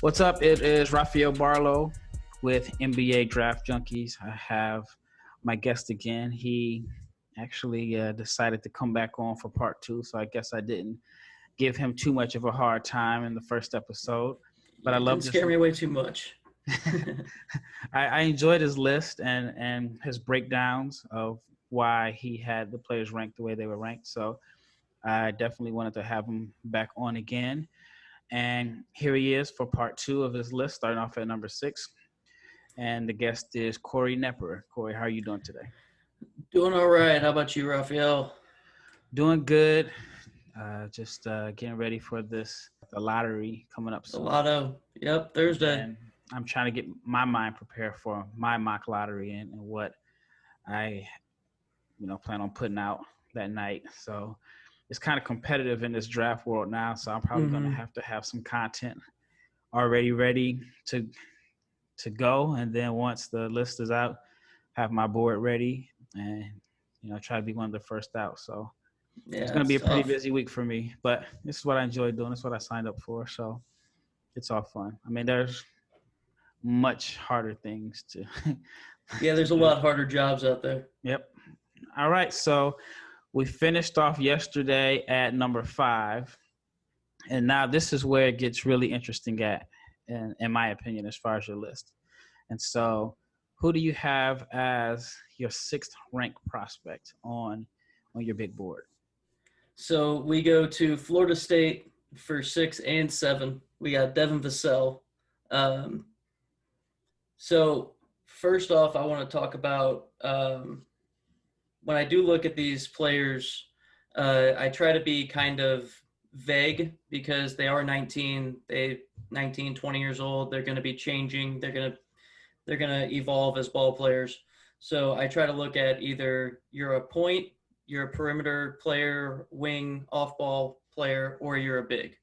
What's up? It is Rafael Barlow with NBA Draft Junkies. I have my guest again. He actually decided to come back on for part 2, so I guess I didn't give him too much of a hard time in the first episode. But I love didn't scare me away too much. I enjoyed his list and his breakdowns of why he had the players ranked the way they were ranked. So I definitely wanted to have him back on again. And here he is for part 2 of his list, starting off at number 6. And the guest is Korey Knepper. Korey, how are you doing today? Doing all right. How about you, Rafael? Doing good. Just getting ready for the lottery coming up soon. The lotto. Yep, Thursday. And I'm trying to get my mind prepared for my mock lottery and what I, plan on putting out that night. So it's kind of competitive in this draft world now. So I'm probably going to have some content already ready to go. And then once the list is out, have my board ready and, try to be one of the first out. So it's going to be a pretty busy week for me, but this is what I enjoy doing. It's what I signed up for. So it's all fun. I mean, there's much harder things to. Yeah, there's a lot harder jobs out there. Yep. All right. So we finished off yesterday at number 5. And now this is where it gets really interesting in my opinion, as far as your list. And so who do you have as your 6th ranked prospect on your big board? So we go to Florida State for 6 and 7. We got Devin Vassell. So first off, I want to talk about when I do look at these players, I try to be kind of vague because they are 19, 20 years old. They're going to be changing. They're going to evolve as ball players. So I try to look at either you're a point, you're a perimeter player, wing, off-ball player, or you're a big.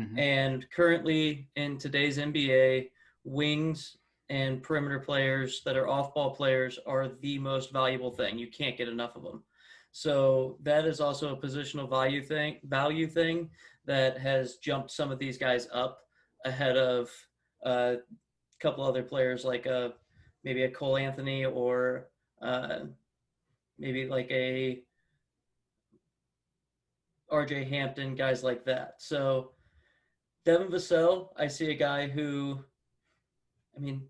Mm-hmm. And currently in today's NBA, wings and perimeter players that are off-ball players are the most valuable thing. You can't get enough of them. So that is also a positional value thing that has jumped some of these guys up ahead of a couple other players like maybe a Cole Anthony or maybe like a RJ Hampton, guys like that. So Devin Vassell, I see a guy who,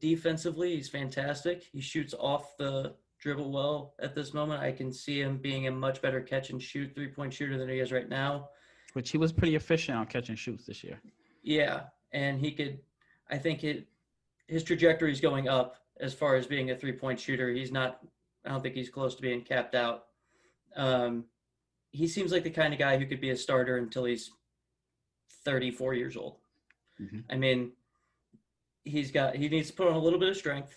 defensively, he's fantastic. He shoots off the dribble well at this moment. I can see him being a much better catch and shoot 3-point shooter than he is right now. Which he was pretty efficient on catch and shoots this year. Yeah, and his trajectory is going up as far as being a 3-point shooter. I don't think he's close to being capped out. He seems like the kind of guy who could be a starter until he's 34 years old. Mm-hmm. He needs to put on a little bit of strength.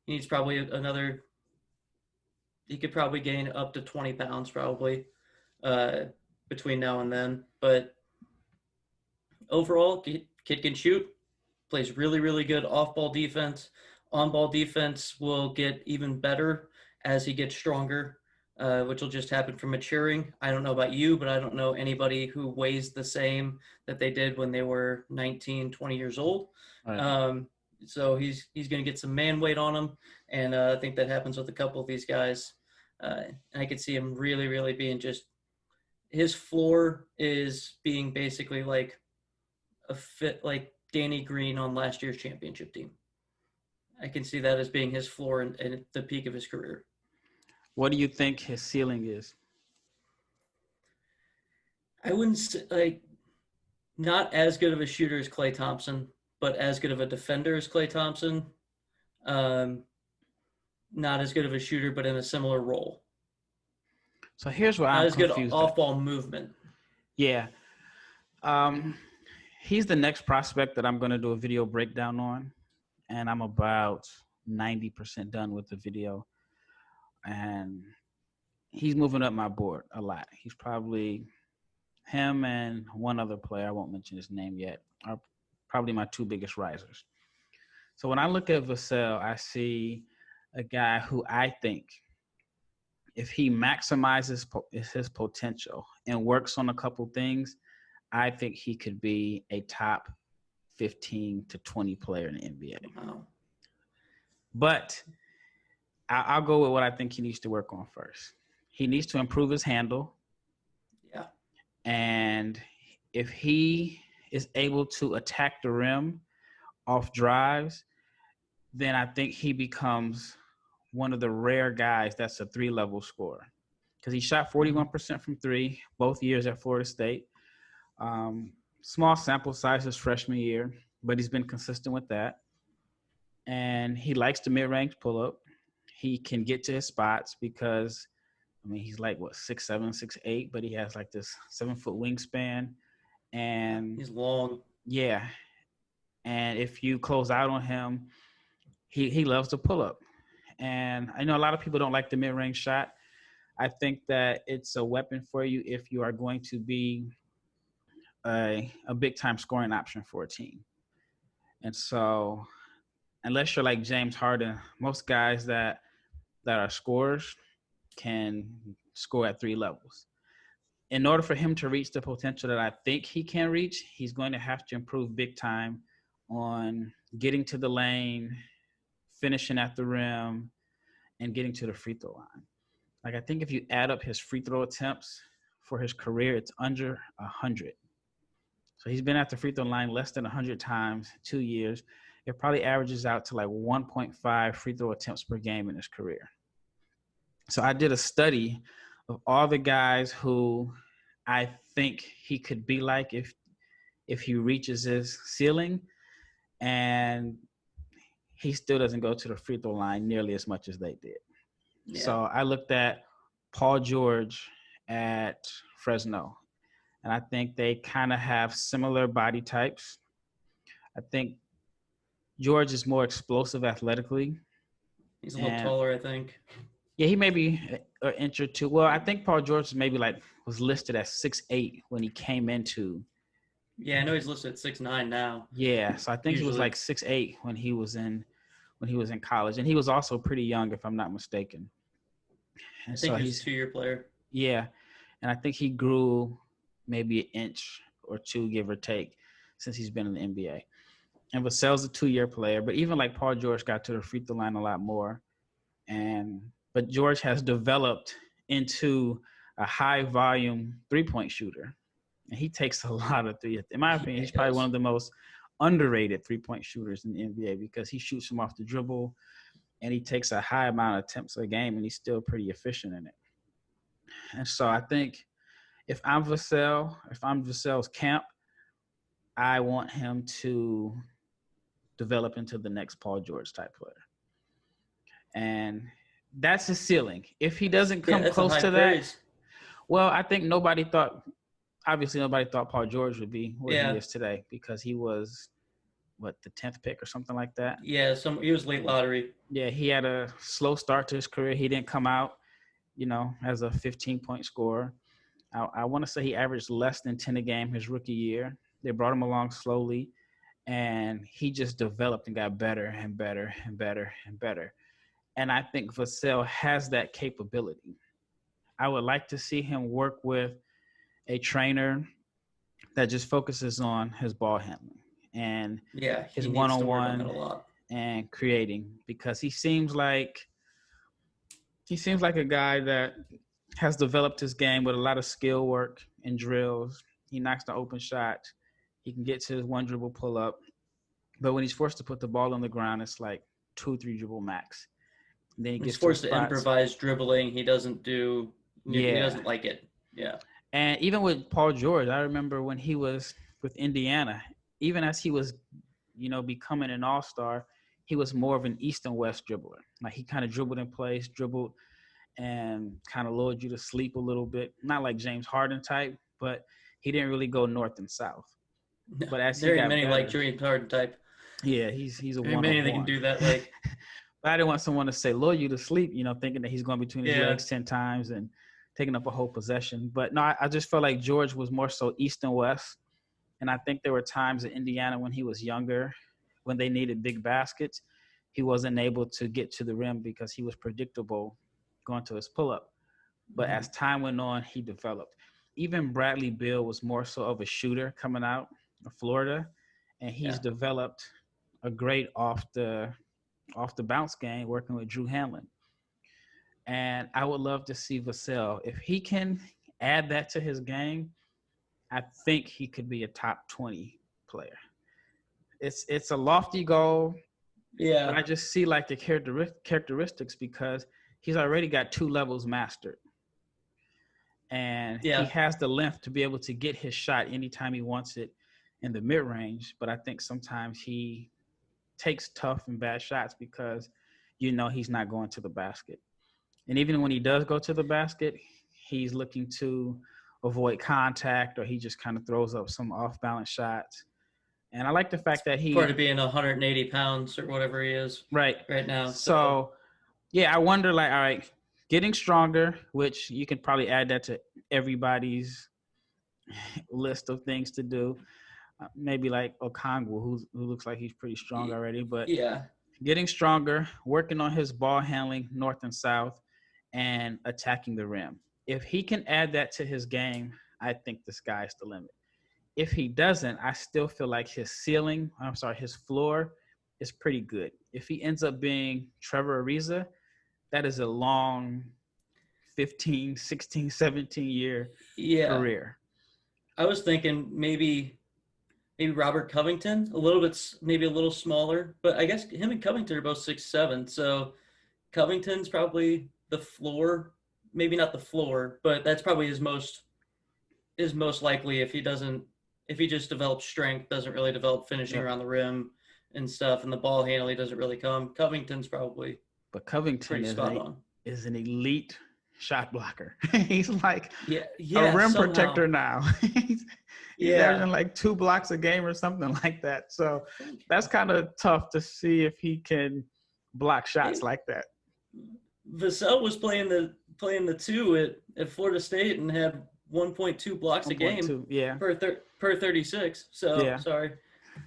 He needs probably he could probably gain up to 20 pounds probably between now and then. But overall, kid can shoot, plays really, really good off-ball defense. On-ball defense will get even better as he gets stronger, which will just happen from maturing. I don't know about you, but I don't know anybody who weighs the same that they did when they were 19, 20 years old. Right. So he's going to get some man weight on him, and I think that happens with a couple of these guys. And I could see him really, really being just – his floor is being basically like a fit like Danny Green on last year's championship team. I can see that as being his floor and the peak of his career. What do you think his ceiling is? I wouldn't say, not as good of a shooter as Klay Thompson, but as good of a defender as Klay Thompson. Not as good of a shooter, but in a similar role. So here's what I'm confused. Not as good off-ball movement. Yeah. He's the next prospect that I'm going to do a video breakdown on, and I'm about 90% done with the video. And he's moving up my board a lot. He's probably him and one other player, I won't mention his name yet, are probably my 2 biggest risers. So when I look at Vassell, I see a guy who I think if he maximizes his potential and works on a couple things, I think he could be a top 15 to 20 player in the NBA. Wow. But I'll go with what I think he needs to work on first. He needs to improve his handle. Yeah. And if he is able to attack the rim off drives, then I think he becomes one of the rare guys that's a 3-level scorer. Because he shot 41% from 3 both years at Florida State. Small sample size his freshman year, but he's been consistent with that. And he likes the mid-range pull-up. He can get to his spots because, I mean, he's like, 6'7", 6'8", but he has like this 7-foot wingspan. And he's long. Yeah. And if you close out on him, he loves to pull up. And I know a lot of people don't like the mid-range shot. I think that it's a weapon for you if you are going to be a big-time scoring option for a team. And so unless you're like James Harden, most guys that are scorers can score at 3 levels. In order for him to reach the potential that I think he can reach, he's going to have to improve big time on getting to the lane, finishing at the rim, and getting to the free throw line. Like, I think if you add up his free throw attempts for his career, it's under 100. So he's been at the free throw line less than 100 times, 2 years. It probably averages out to like 1.5 free throw attempts per game in his career. So I did a study of all the guys who I think he could be like if he reaches his ceiling, and he still doesn't go to the free throw line nearly as much as they did. Yeah. So I looked at Paul George at Fresno, and I think they kind of have similar body types. I think George is more explosive athletically. He's a little taller, I think. Yeah, he may be an inch or two. Well, I think Paul George maybe was listed at 6'8" when he came into. Yeah, I know he's listed at 6'9" now. Yeah, so I think he was like 6'8" when he was in college, and he was also pretty young, if I'm not mistaken. And I think he's a 2-year player. Yeah, and I think he grew maybe an inch or two, give or take, since he's been in the NBA. And Vasel's a 2-year player, but even like Paul George got to the free throw line a lot more. But George has developed into a high volume 3-point shooter. And he takes a lot of threes. In my opinion, he's probably one of the most underrated 3-point shooters in the NBA because he shoots them off the dribble and he takes a high amount of attempts a game and he's still pretty efficient in it. And so I think if I'm Vasel's camp, I want him to develop into the next Paul George type player. And that's his ceiling. If he doesn't come close to that, well, I think nobody thought Paul George would be where he is today because he was, the 10th pick or something like that? Yeah, he was late lottery. Yeah, he had a slow start to his career. He didn't come out, as a 15-point scorer. I want to say he averaged less than 10 a game his rookie year. They brought him along slowly, and he just developed and got better and better and better and better. And I think Vassell has that capability. I would like to see him work with a trainer that just focuses on his ball handling and his one-on-one and creating, because he seems like a guy that has developed his game with a lot of skill work and drills. He knocks the open shot. He can get to his one dribble pull up. But when he's forced to put the ball on the ground, it's like 2-3 dribble max. And then he's forced to improvise dribbling. He doesn't do he doesn't like it. Yeah. And even with Paul George, I remember when he was with Indiana, even as he was, becoming an all-star, he was more of an east and west dribbler. Like he kind of dribbled in place, and kind of lured you to sleep a little bit. Not like James Harden type, but he didn't really go north and south. No, but as there he are got many better, like James Harden type. Yeah, he's a one-on-one. Many that can do that. Like, but I didn't want someone to say lure you to sleep, thinking that he's going between his legs 10 times and taking up a whole possession. But no, I just felt like George was more so east and west. And I think there were times in Indiana when he was younger, when they needed big baskets, he wasn't able to get to the rim because he was predictable going to his pull-up. But as time went on, he developed. Even Bradley Beal was more so of a shooter coming out of Florida. and he's developed a great off the bounce game working with Drew Hanlon. And I would love to see Vassell. If he can add that to his game, I think he could be a top 20 player. It's a lofty goal. Yeah. But I just see like the characteristics because he's already got 2 levels mastered. And he has the length to be able to get his shot anytime he wants it in the mid-range. But I think sometimes he takes tough and bad shots because he's not going to the basket. And even when he does go to the basket, he's looking to avoid contact, or he just kind of throws up some off-balance shots. And I like the fact that part of being 180 pounds or whatever he is right now. So yeah, I wonder, like, all right, getting stronger, which you can probably add that to everybody's list of things to do. Maybe like Okongwu, who looks like he's pretty strong already, but getting stronger, working on his ball handling north and south, and attacking the rim. If he can add that to his game, I think the sky's the limit. If he doesn't, I still feel like his floor is pretty good. If he ends up being Trevor Ariza, that is a long 15, 16, 17-year career. I was thinking maybe Robert Covington, a little smaller, but I guess him and Covington are both 6'7", so Covington's probably the floor, maybe not the floor, but that's probably his most likely if he just develops strength, doesn't really develop finishing around the rim and stuff, and the ball handling doesn't really come. Covington's probably Covington is an elite shot blocker. He's like a rim protector now. he's averaging like 2 blocks a game or something like that. So that's kind of tough to see if he can block shots like that. Vassell was playing the 2 at Florida State and had 1.2 blocks a game per 36. So sorry,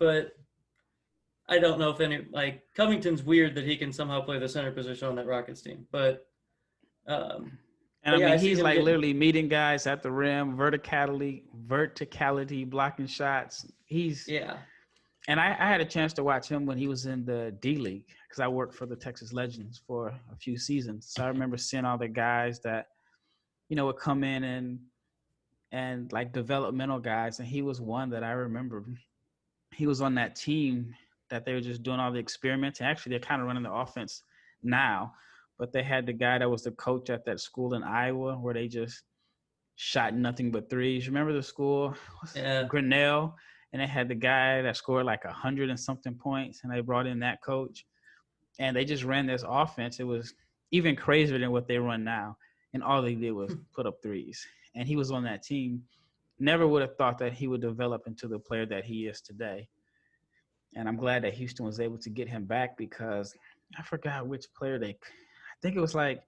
but I don't know if Covington's weird that he can somehow play the center position on that Rockets team, but he's like literally meeting guys at the rim, verticality, blocking shots. And I had a chance to watch him when he was in the D League because I worked for the Texas Legends for a few seasons. So I remember seeing all the guys that, would come in and like developmental guys. And he was one that I remember. He was on that team that they were just doing all the experiments. And actually, they're kind of running the offense now. But they had the guy that was the coach at that school in Iowa where they just shot nothing but threes. Remember the school? Grinnell. And they had the guy that scored like 100 and something points. And they brought in that coach. And they just ran this offense. It was even crazier than what they run now. And all they did was put up threes. And he was on that team. Never would have thought that he would develop into the player that he is today. And I'm glad that Houston was able to get him back because I forgot which player I think it was like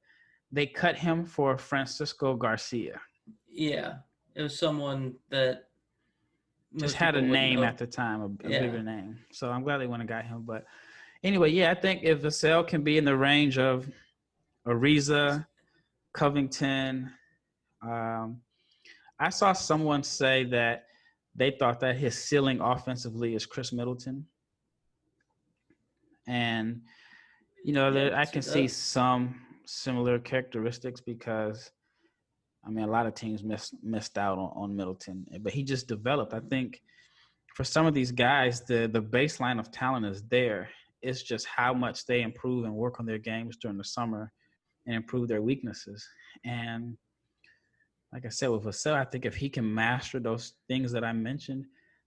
they cut him for Francisco Garcia. Yeah. It was someone that just had a name at the time, a bigger name. So I'm glad they went and got him. But anyway, I think if Vassell can be in the range of Ariza, Covington, I saw someone say that they thought that his ceiling offensively is Chris Middleton. And, I can see some similar characteristics because, a lot of teams missed out on Middleton. But he just developed. I think for some of these guys, the baseline of talent is there. It's just how much they improve and work on their games during the summer and improve their weaknesses. And like I said, with Vassell, I think if he can master those things that I mentioned,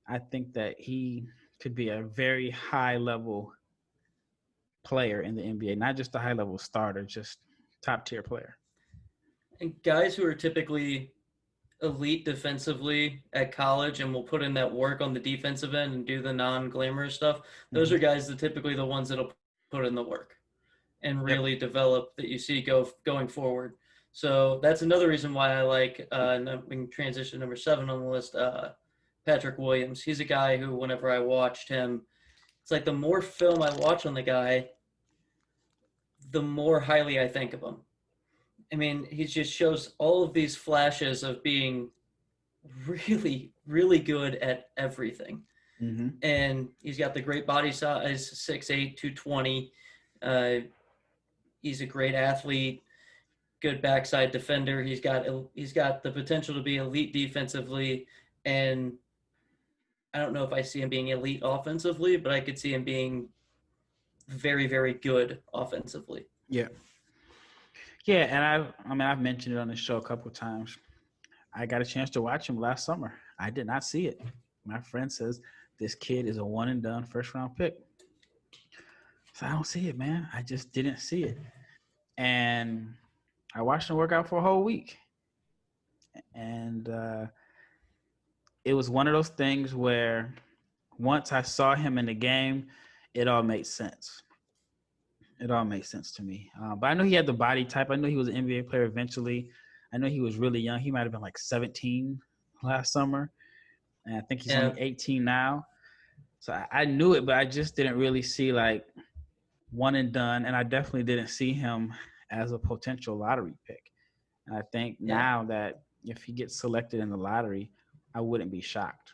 I think that he could be a very high-level player in the NBA, not just a high-level starter, just top-tier player. And guys who are typically elite defensively at college and will put in that work on the defensive end and do the non-glamorous stuff, those are guys that typically the ones that'll put in the work and really develop that you see going forward. So that's another reason why I like, we can transition number 7 on the list, Patrick Williams. He's a guy who, whenever I watched him, it's like the more film I watch on the guy, the more highly I think of him. He just shows all of these flashes of being really, really good at everything. Mm-hmm. And he's got the great body size, 6'8", 220. He's a great athlete, good backside defender. He's got the potential to be elite defensively, and I don't know if I see him being elite offensively, but I could see him being very, very good offensively. Yeah. Yeah, and I've mentioned it on the show a couple of times. I got a chance to watch him last summer. I did not see it. My friend says this kid is a one and done first round pick. So I don't see it, man. I just didn't see it. And I watched him work out for a whole week. And it was one of those things where once I saw him in the game, it all made sense. It all made sense to me. But I know he had the body type. I know he was an NBA player eventually. I know he was really young. He might have been like 17 last summer. And I think he's only 18 now. So I knew it, but I just didn't really see like one and done. And I definitely didn't see him as a potential lottery pick. And I think now that if he gets selected in the lottery, I wouldn't be shocked.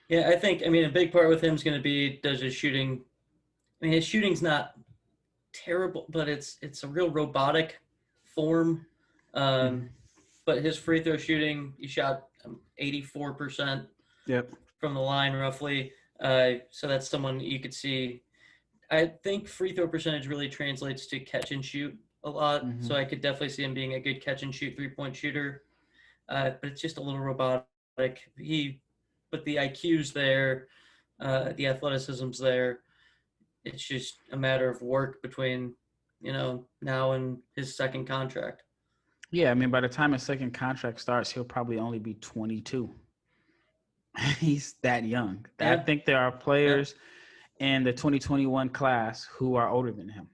Yeah, I think, a big part with him is going to be, does his shooting, his shooting's not terrible, but it's a real robotic form. But his free throw shooting, he shot 84% from the line roughly. So that's someone you could see. I think free throw percentage really translates to catch and shoot a lot. Mm-hmm. So I could definitely see him being a good catch and shoot 3-point shooter. But it's just a little robotic. But the IQ's there, the athleticism's there. It's just a matter of work between, now and his second contract. Yeah, by the time his second contract starts, he'll probably only be 22. He's that young. Yeah. I think there are players in the 2021 class who are older than him.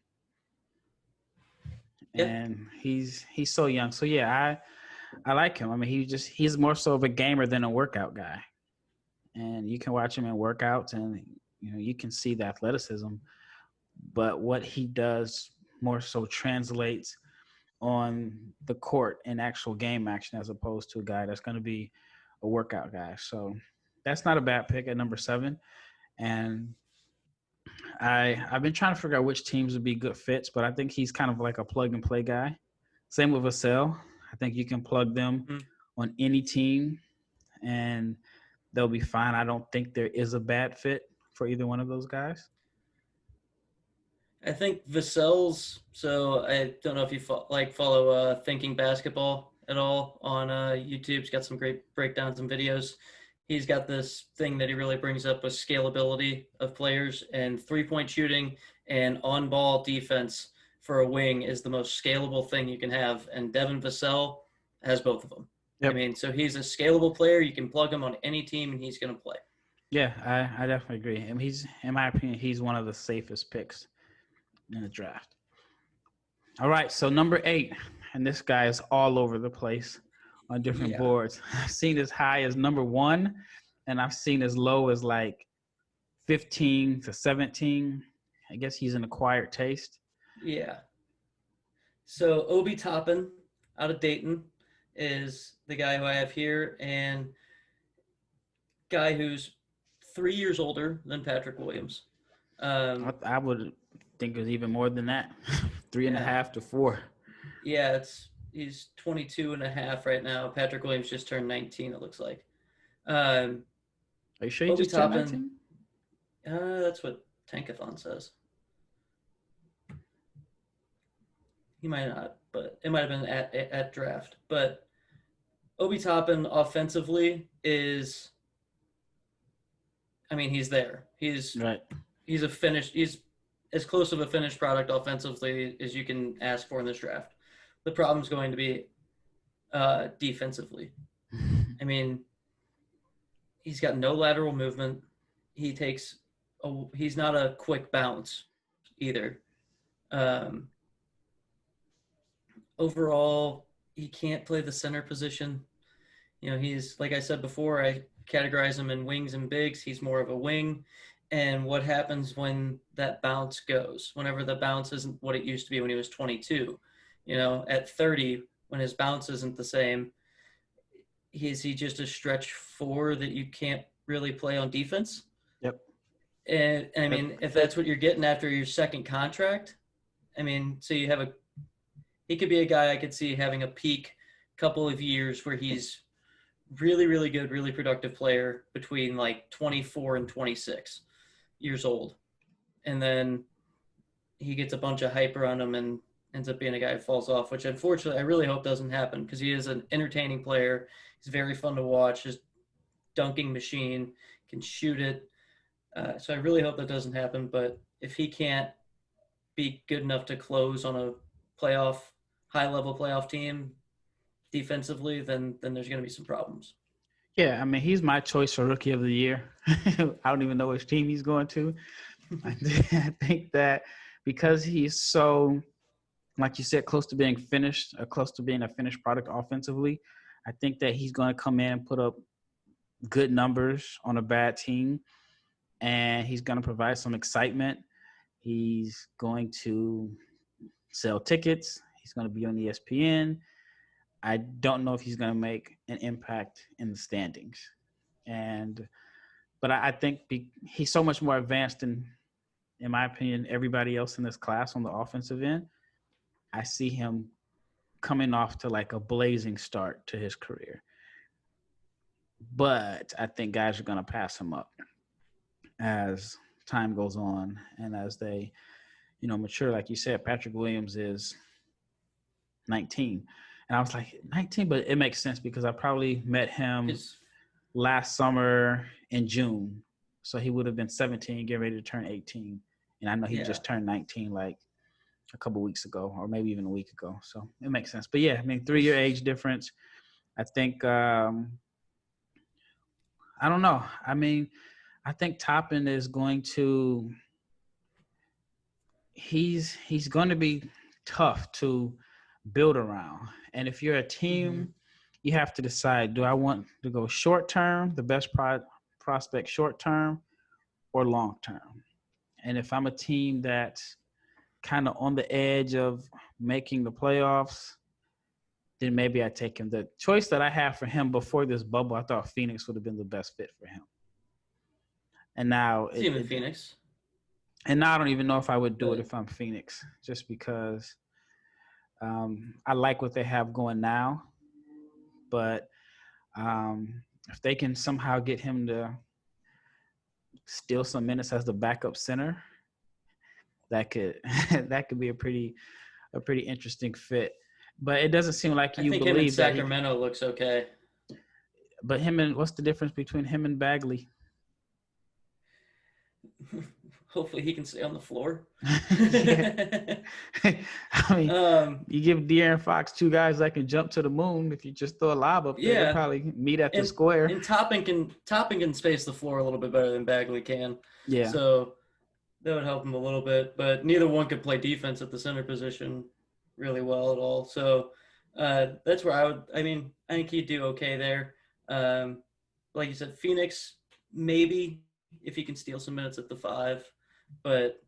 And he's so young. So, yeah, I like him. He's more so of a gamer than a workout guy. And you can watch him in workouts and, you can see the athleticism. But what he does more so translates on the court in actual game action as opposed to a guy that's going to be a workout guy. So that's not a bad pick at number 7. And I've been trying to figure out which teams would be good fits, but I think he's kind of like a plug and play guy. Same with Vassell. I think you can plug them on any team and they'll be fine. I don't think there is a bad fit for either one of those guys. I think Vassell's, so I don't know if you follow Thinking Basketball at all on YouTube. He's got some great breakdowns and videos. He's got this thing that he really brings up with scalability of players, and 3-point shooting and on-ball defense for a wing is the most scalable thing you can have, and Devin Vassell has both of them. Yep. So he's a scalable player. You can plug him on any team, and he's going to play. Yeah, I definitely agree. And he's, in my opinion, he's one of the safest picks in the draft. All right, so number 8, and this guy is all over the place on different boards. I've seen as high as number 1, and I've seen as low as like 15 to 17. I guess he's an acquired taste. Yeah. So Obi Toppin out of Dayton is the guy who I have here, and guy who's 3 years older than Patrick Williams. I would think it was even more than that. 3.5 to 4. Yeah, he's 22 and a half right now. Patrick Williams just turned 19, it looks like. Are you sure he just turned 19? That's what Tankathon says. He might not, but it might have been at draft. But Obi Toppin offensively is, he's there. He's as close of a finished product offensively as you can ask for in this draft. The problem's going to be defensively. He's got no lateral movement. He's not a quick bounce either. Overall, he can't play the center position. He's, like I said before, I categorize him in wings and bigs. He's more of a wing. And what happens when that bounce goes? Whenever the bounce isn't what it used to be when he was 22, at 30, when his bounce isn't the same, is he just a stretch four that you can't really play on defense? Yep. And I mean, if that's what you're getting after your second contract, I mean, so he could be a guy I could see having a peak couple of years where he's really, really good, really productive player between like 24 and 26 years old. And then he gets a bunch of hype around him and ends up being a guy who falls off, which unfortunately I really hope doesn't happen because he is an entertaining player. He's very fun to watch. His dunking machine, can shoot it. So I really hope that doesn't happen. But if he can't be good enough to close on a high-level playoff team defensively, then there's going to be some problems. Yeah, I mean, he's my choice for Rookie of the Year. I don't even know which team he's going to. I think that because he's so, like you said, close to being finished, or close to being a finished product offensively, I think that he's going to come in and put up good numbers on a bad team, and he's going to provide some excitement. He's going to sell tickets. He's going to be on ESPN. I don't know if he's going to make an impact in the standings. But I think he's so much more advanced than, in my opinion, everybody else in this class on the offensive end. I see him coming off to like a blazing start to his career. But I think guys are going to pass him up as time goes on and as they, mature. Like you said, Patrick Williams is 19. And I was like, 19, but it makes sense because I probably met him last summer in June. So he would have been 17, getting ready to turn 18. And I know he just turned 19 like a couple weeks ago or maybe even a week ago. So it makes sense. But yeah, I mean, 3-year age difference. I think, I don't know. I mean, I think Toppin is going to – he's going to be tough to build around. And if you're a team, you have to decide, do I want to go short term, the best prospect short term, or long term? And if I'm a team that's kind of on the edge of making the playoffs, then maybe I take him. The choice that I have for him before this bubble, I thought Phoenix would have been the best fit for him. And now Phoenix. And now I don't even know if I would do it if I'm Phoenix, just because I like what they have going now. But if they can somehow get him to steal some minutes as the backup center, that could be a pretty interesting fit. But it doesn't seem like you believe him in Sacramento looks okay. But what's the difference between him and Bagley? Hopefully he can stay on the floor. I mean, you give De'Aaron Fox two guys that can jump to the moon. If you just throw a lob up there, they'll probably meet at the square. And Toppin can space the floor a little bit better than Bagley can. Yeah. So that would help him a little bit. But neither one could play defense at the center position really well at all. So that's where I think he'd do okay there. Like you said, Phoenix, maybe if he can steal some minutes at the 5. But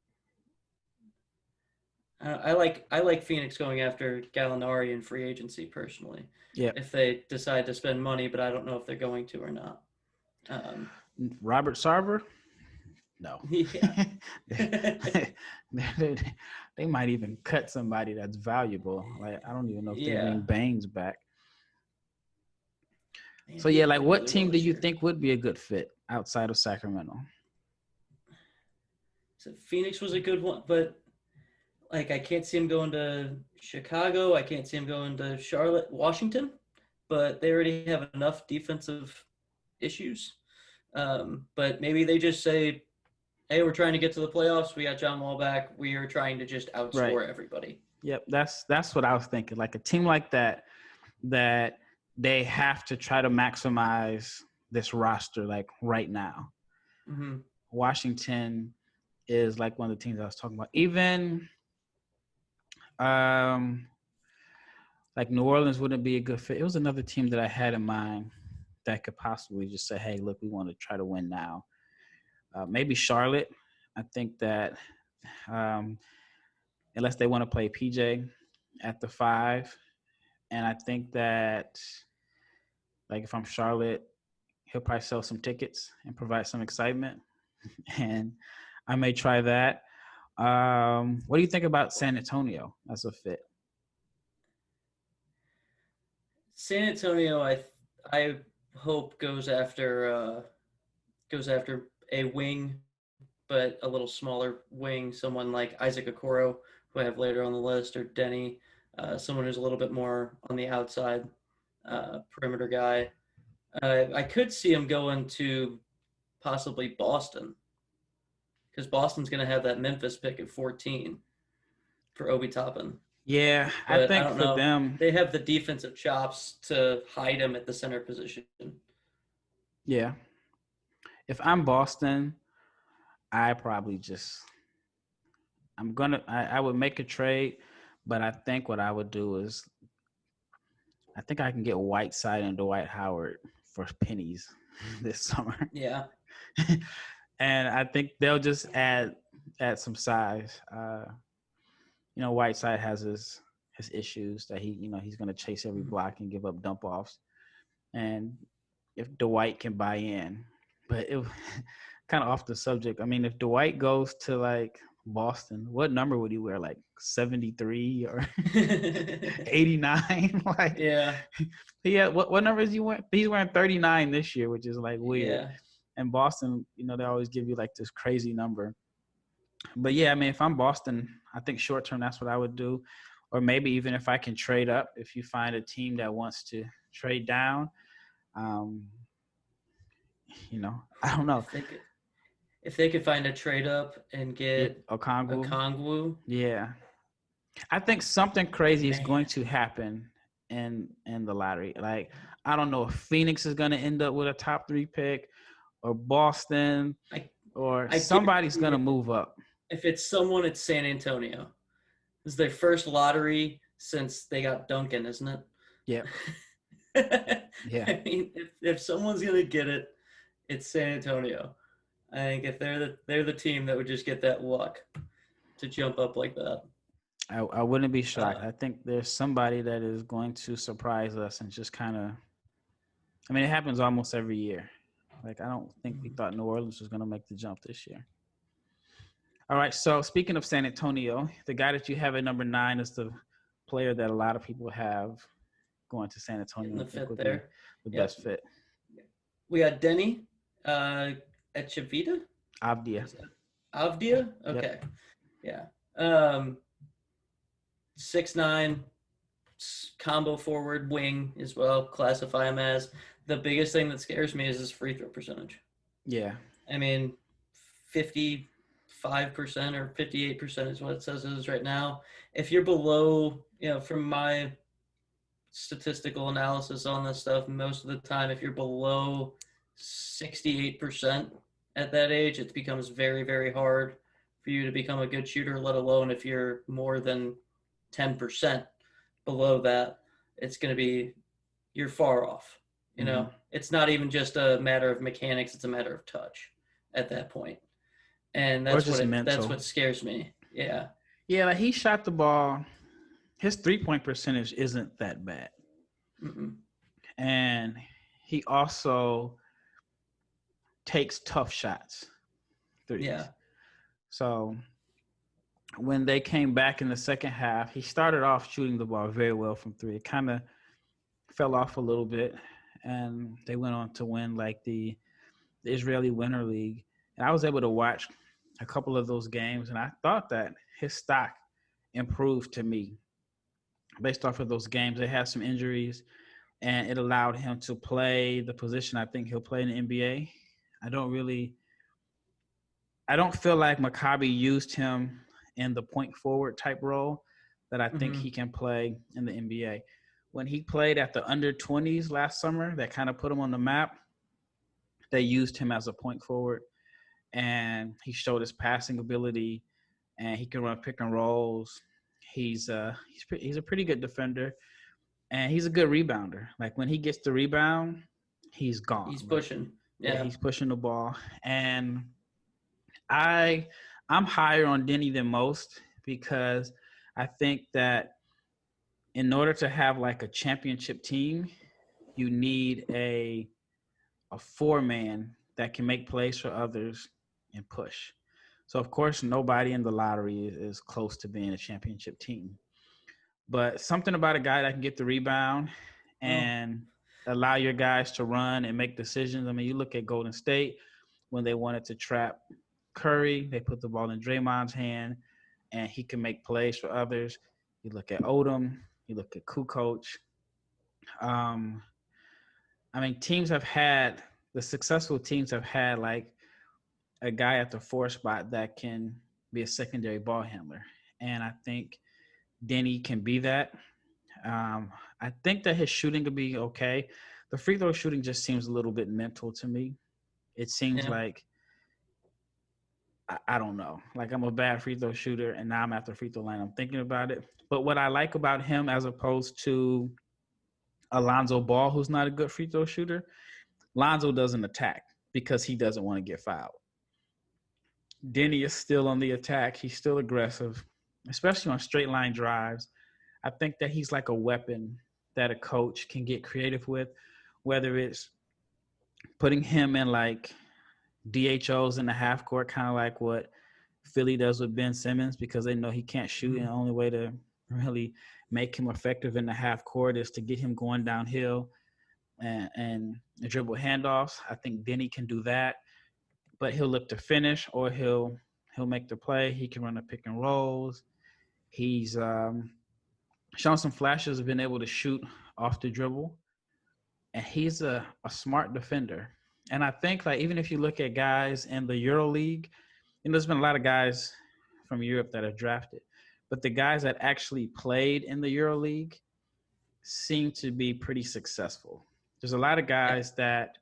I like Phoenix going after Gallinari in free agency personally. Yeah. If they decide to spend money, but I don't know if they're going to or not. Robert Sarver? No. Yeah. they might even cut somebody that's valuable. Like I don't even know if they bring Baines back. So yeah, like what team do you think would be a good fit outside of Sacramento? So Phoenix was a good one, but like I can't see him going to Chicago. I can't see him going to Charlotte, Washington, but they already have enough defensive issues. But maybe they just say, hey, we're trying to get to the playoffs. We got John Wall back. We are trying to just outscore everybody. Yep, that's what I was thinking. Like a team like that they have to try to maximize this roster like right now. Mm-hmm. Washington is like one of the teams I was talking about. Even like New Orleans wouldn't be a good fit. It was another team that I had in mind that could possibly just say, hey, look, we want to try to win now. Maybe Charlotte. I think that unless they want to play PJ at the 5. And I think that Like if I'm Charlotte, he'll probably sell some tickets and provide some excitement, and I may try that. What do you think about San Antonio as a fit? San Antonio, I hope goes after a wing, but a little smaller wing, someone like Isaac Okoro, who I have later on the list, or Deni, someone who's a little bit more on the outside, perimeter guy. I could see him going to possibly Boston, because Boston's going to have that Memphis pick at 14 for Obi Toppin. Yeah, I But I think don't for know. them, They have the defensive chops to hide him at the center position. yeah. If I'm Boston, I probably just I would make a trade, but I think what I would do is I think I can get Whiteside and Dwight Howard for pennies this summer. Yeah. And I think they'll just add some size. Whiteside has his issues that he's going to chase every block and give up dump offs. And if Dwight can buy in, but it kind of off the subject. I mean, if Dwight goes to like Boston, what number would he wear? Like 73 or 89? Like, yeah. Yeah. What number is he wearing? He's wearing 39 this year, which is like weird. Yeah. And Boston, they always give you like this crazy number. But yeah, I mean, if I'm Boston, I think short term, that's what I would do. Or maybe even if I can trade up, if you find a team that wants to trade down, I don't know. If they could find a trade up and get Okongwu. Yeah. I think something crazy is going to happen in the lottery. Like, I don't know if Phoenix is going to end up with a top 3 pick, or Boston, or somebody's going to move up. If it's someone at San Antonio. This is their first lottery since they got Duncan, isn't it? Yeah. Yeah. I mean, if someone's going to get it, it's San Antonio. I think if they're the team that would just get that luck to jump up like that. I wouldn't be shocked. I think there's somebody that is going to surprise us and just kind of – I mean, it happens almost every year. Like, I don't think we thought New Orleans was going to make the jump this year. All right, so speaking of San Antonio, the guy that you have at number 9 is the player that a lot of people have going to San Antonio. The fit there. The best fit. We got Deni Avdija? Avdija? Okay. Yep. Yeah. 6'9", combo forward, wing as well, classify him as. The biggest thing that scares me is his free throw percentage. Yeah. I mean, 55% or 58% is what it says it is right now. If you're below, from my statistical analysis on this stuff, most of the time, if you're below 68% at that age, it becomes very, very hard for you to become a good shooter, let alone if you're more than 10% below that, it's going to be, you're far off. It's not even just a matter of mechanics, it's a matter of touch at that point. And that's what scares me. Yeah. Yeah, like he shot the ball. His 3-point percentage isn't that bad. Mm-mm. And he also takes tough shots. Threes. Yeah. So when they came back in the second half, he started off shooting the ball very well from 3. It kind of fell off a little bit, and they went on to win like the Israeli Winter League. And I was able to watch a couple of those games, and I thought that his stock improved to me based off of those games. They had some injuries, and it allowed him to play the position I think he'll play in the NBA. I don't feel like Maccabi used him in the point forward type role that I think he can play in the NBA. When he played at the under 20s last summer, that kind of put him on the map. They used him as a point forward, and he showed his passing ability, and he can run pick and rolls. He's a pretty good defender, and he's a good rebounder. Like when he gets the rebound, he's gone. He's pushing. Yeah, he's pushing the ball. And I'm higher on Deni than most because I think that in order to have like a championship team, you need a four-man that can make plays for others and push. So, of course, nobody in the lottery is close to being a championship team. But something about a guy that can get the rebound and allow your guys to run and make decisions. I mean, you look at Golden State when they wanted to trap Curry, they put the ball in Draymond's hand, and he can make plays for others. You look at Odom, you look at Kukoc. I mean, the successful teams have had like a guy at the four spot that can be a secondary ball handler. And I think Deni can be that. I think that his shooting could be okay. The free throw shooting just seems a little bit mental to me. It seems like, I don't know, like I'm a bad free throw shooter and now I'm at the free throw line. I'm thinking about it. But what I like about him as opposed to Alonzo Ball, who's not a good free throw shooter, Lonzo doesn't attack because he doesn't want to get fouled. Deni is still on the attack. He's still aggressive, especially on straight line drives. I think that he's like a weapon that a coach can get creative with, whether it's putting him in like DHOs in the half court, kind of like what Philly does with Ben Simmons, because they know he can't shoot, and the only way to really make him effective in the half court is to get him going downhill and dribble handoffs. I think Deni can do that, but he'll look to finish or he'll make the play. He can run the pick and rolls. He's shown some flashes of being able to shoot off the dribble, and he's a smart defender. And I think, like, even if you look at guys in the EuroLeague, there's been a lot of guys from Europe that are drafted, but the guys that actually played in the EuroLeague seem to be pretty successful. There's a lot of guys that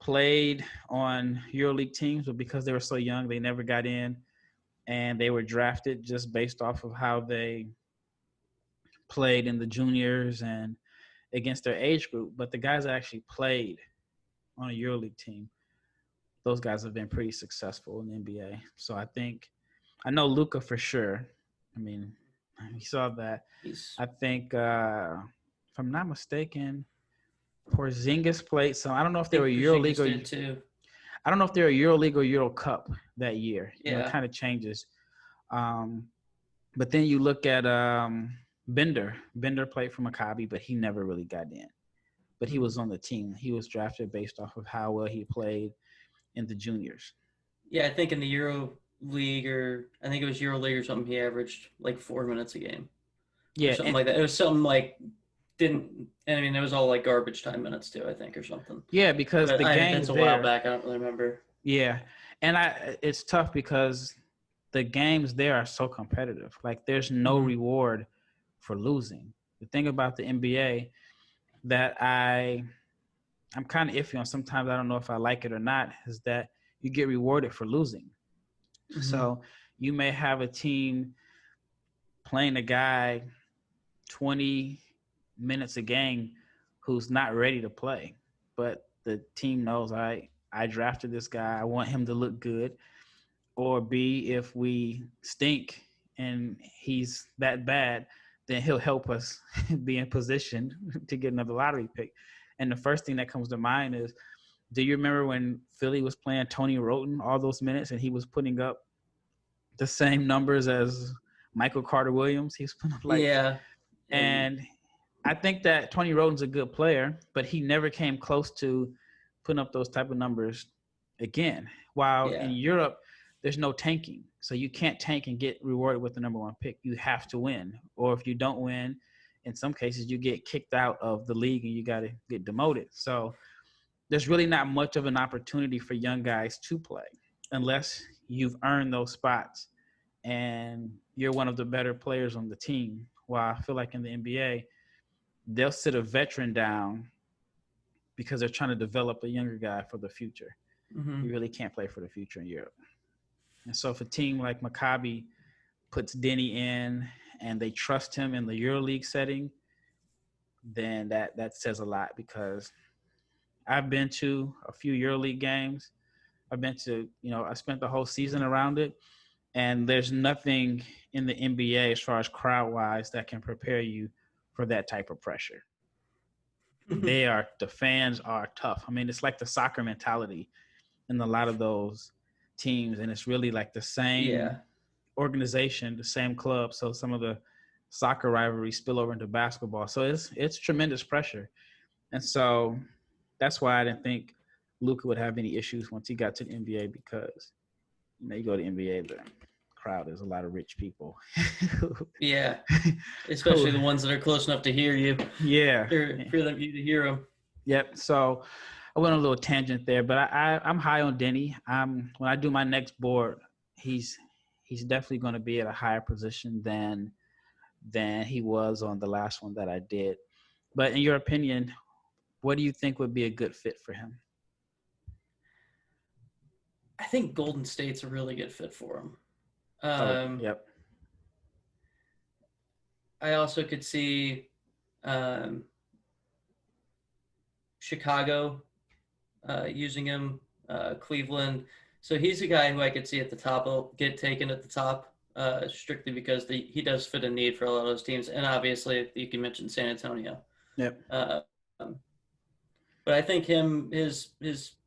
played on EuroLeague teams, but because they were so young, they never got in, and they were drafted just based off of how they played in the juniors and against their age group. But the guys that actually played on a EuroLeague team, those guys have been pretty successful in the NBA. So I know Luka for sure. I mean, you saw that. I think, if I'm not mistaken, Porzingis played. So I don't know if they were EuroLeague or too. I don't know if they're a EuroLeague or Euro Cup that year. Yeah. It kind of changes. But then you look at Bender. Bender played for Maccabi, but he never really got in. But he was on the team. He was drafted based off of how well he played in the juniors. Yeah, I think in the EuroLeague, or I think it was EuroLeague or something, he averaged like 4 minutes a game. Yeah, something like that. It was something like it was all like garbage time minutes too, I think, or something. Yeah, because the games that's a while back. I don't really remember. Yeah, and it's tough because the games there are so competitive. Like, there's no reward for losing. The thing about the NBA that I'm kind of iffy on, sometimes I don't know if I like it or not, is that you get rewarded for losing. Mm-hmm. So you may have a team playing a guy 20 minutes a game who's not ready to play, but the team knows, all right, I drafted this guy, I want him to look good. Or B, if we stink and he's that bad, then he'll help us be in position to get another lottery pick. And the first thing that comes to mind is, do you remember when Philly was playing Tony Roten all those minutes and he was putting up the same numbers as Michael Carter-Williams? He was putting up and I think that Tony Roten's a good player, but he never came close to putting up those type of numbers again. While in Europe, there's no tanking. So you can't tank and get rewarded with the number one pick. You have to win. Or if you don't win, in some cases, you get kicked out of the league and you got to get demoted. So there's really not much of an opportunity for young guys to play unless you've earned those spots and you're one of the better players on the team. While I feel like in the NBA, they'll sit a veteran down because they're trying to develop a younger guy for the future. You really can't play for the future in Europe. And so if a team like Maccabi puts Deni in and they trust him in the EuroLeague setting, then that says a lot, because I've been to a few EuroLeague games. I've been to, I spent the whole season around it, and there's nothing in the NBA as far as crowd-wise that can prepare you for that type of pressure. the fans are tough. I mean, it's like the soccer mentality in a lot of those teams, and it's really like the same organization, the same club. So some of the soccer rivalries spill over into basketball. So it's tremendous pressure, and so that's why I didn't think Luka would have any issues once he got to the NBA, because you go to the NBA, the crowd is a lot of rich people. Yeah, especially the ones that are close enough to hear you. Yeah, for them you to hear them. Yep. So I went on a little tangent there, but I'm high on Deni. When I do my next board, he's definitely going to be at a higher position than he was on the last one that I did. But in your opinion, what do you think would be a good fit for him? I think Golden State's a really good fit for him. Yep. I also could see Chicago using him, Cleveland. So he's a guy who I could see at the top, get taken at the top, strictly because he does fit a need for a lot of those teams. And obviously, you can mention San Antonio. Yep. But I think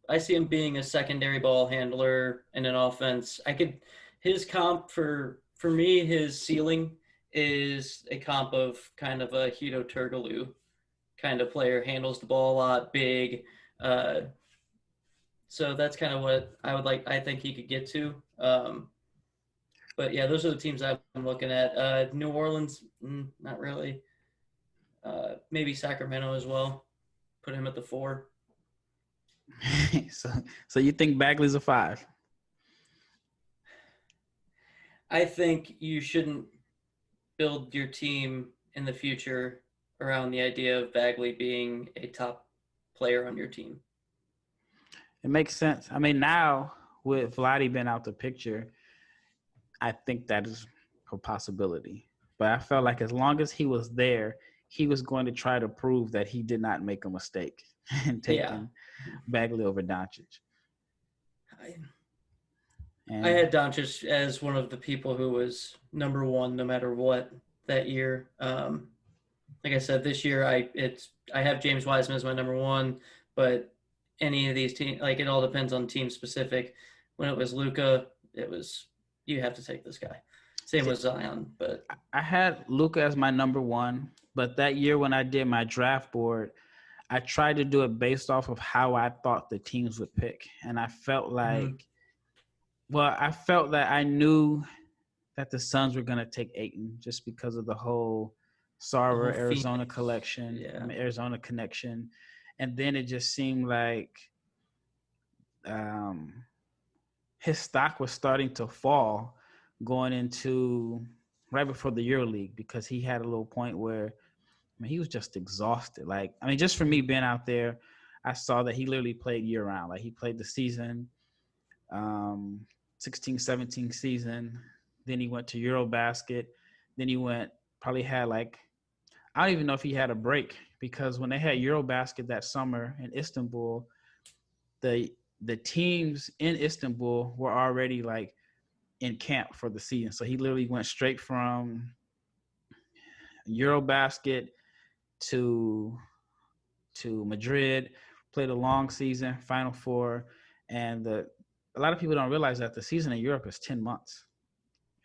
I see him being a secondary ball handler in an offense. His comp for me, his ceiling is a comp of kind of a Hito Turkoglu kind of player, handles the ball a lot, big. So that's kind of what I think he could get to. But yeah, those are the teams I'm looking at. New Orleans, not really. Maybe Sacramento as well. Put him at the 4. So you think Bagley's a 5? I think you shouldn't build your team in the future around the idea of Bagley being a top player on your team. It makes sense. I mean, now with Vlade being out the picture, I think that is a possibility. But I felt like as long as he was there, he was going to try to prove that he did not make a mistake in taking Bagley over Doncic. I had Doncic as one of the people who was number 1 no matter what that year. Like I said, this year I have James Wiseman as my number 1, but any of these teams, like, it all depends on team specific. When it was Luka, it was, you have to take this guy. Same with Zion, but I had Luka as my number 1, but that year when I did my draft board, I tried to do it based off of how I thought the teams would pick. And I felt like, I felt that I knew that the Suns were going to take Ayton just because of the whole Sarver, Arizona collection, Arizona connection. And then it just seemed like his stock was starting to fall going into right before the EuroLeague, because he had a little point where he was just exhausted. Like, I mean, just for me being out there, I saw that he literally played year round. Like, he played the season, 16-17 season. Then he went to Eurobasket. Then he I don't even know if he had a break, because when they had Eurobasket that summer in Istanbul, the teams in Istanbul were already like in camp for the season. So he literally went straight from Eurobasket to Madrid, played a long season, Final Four. And a lot of people don't realize that the season in Europe is 10 months.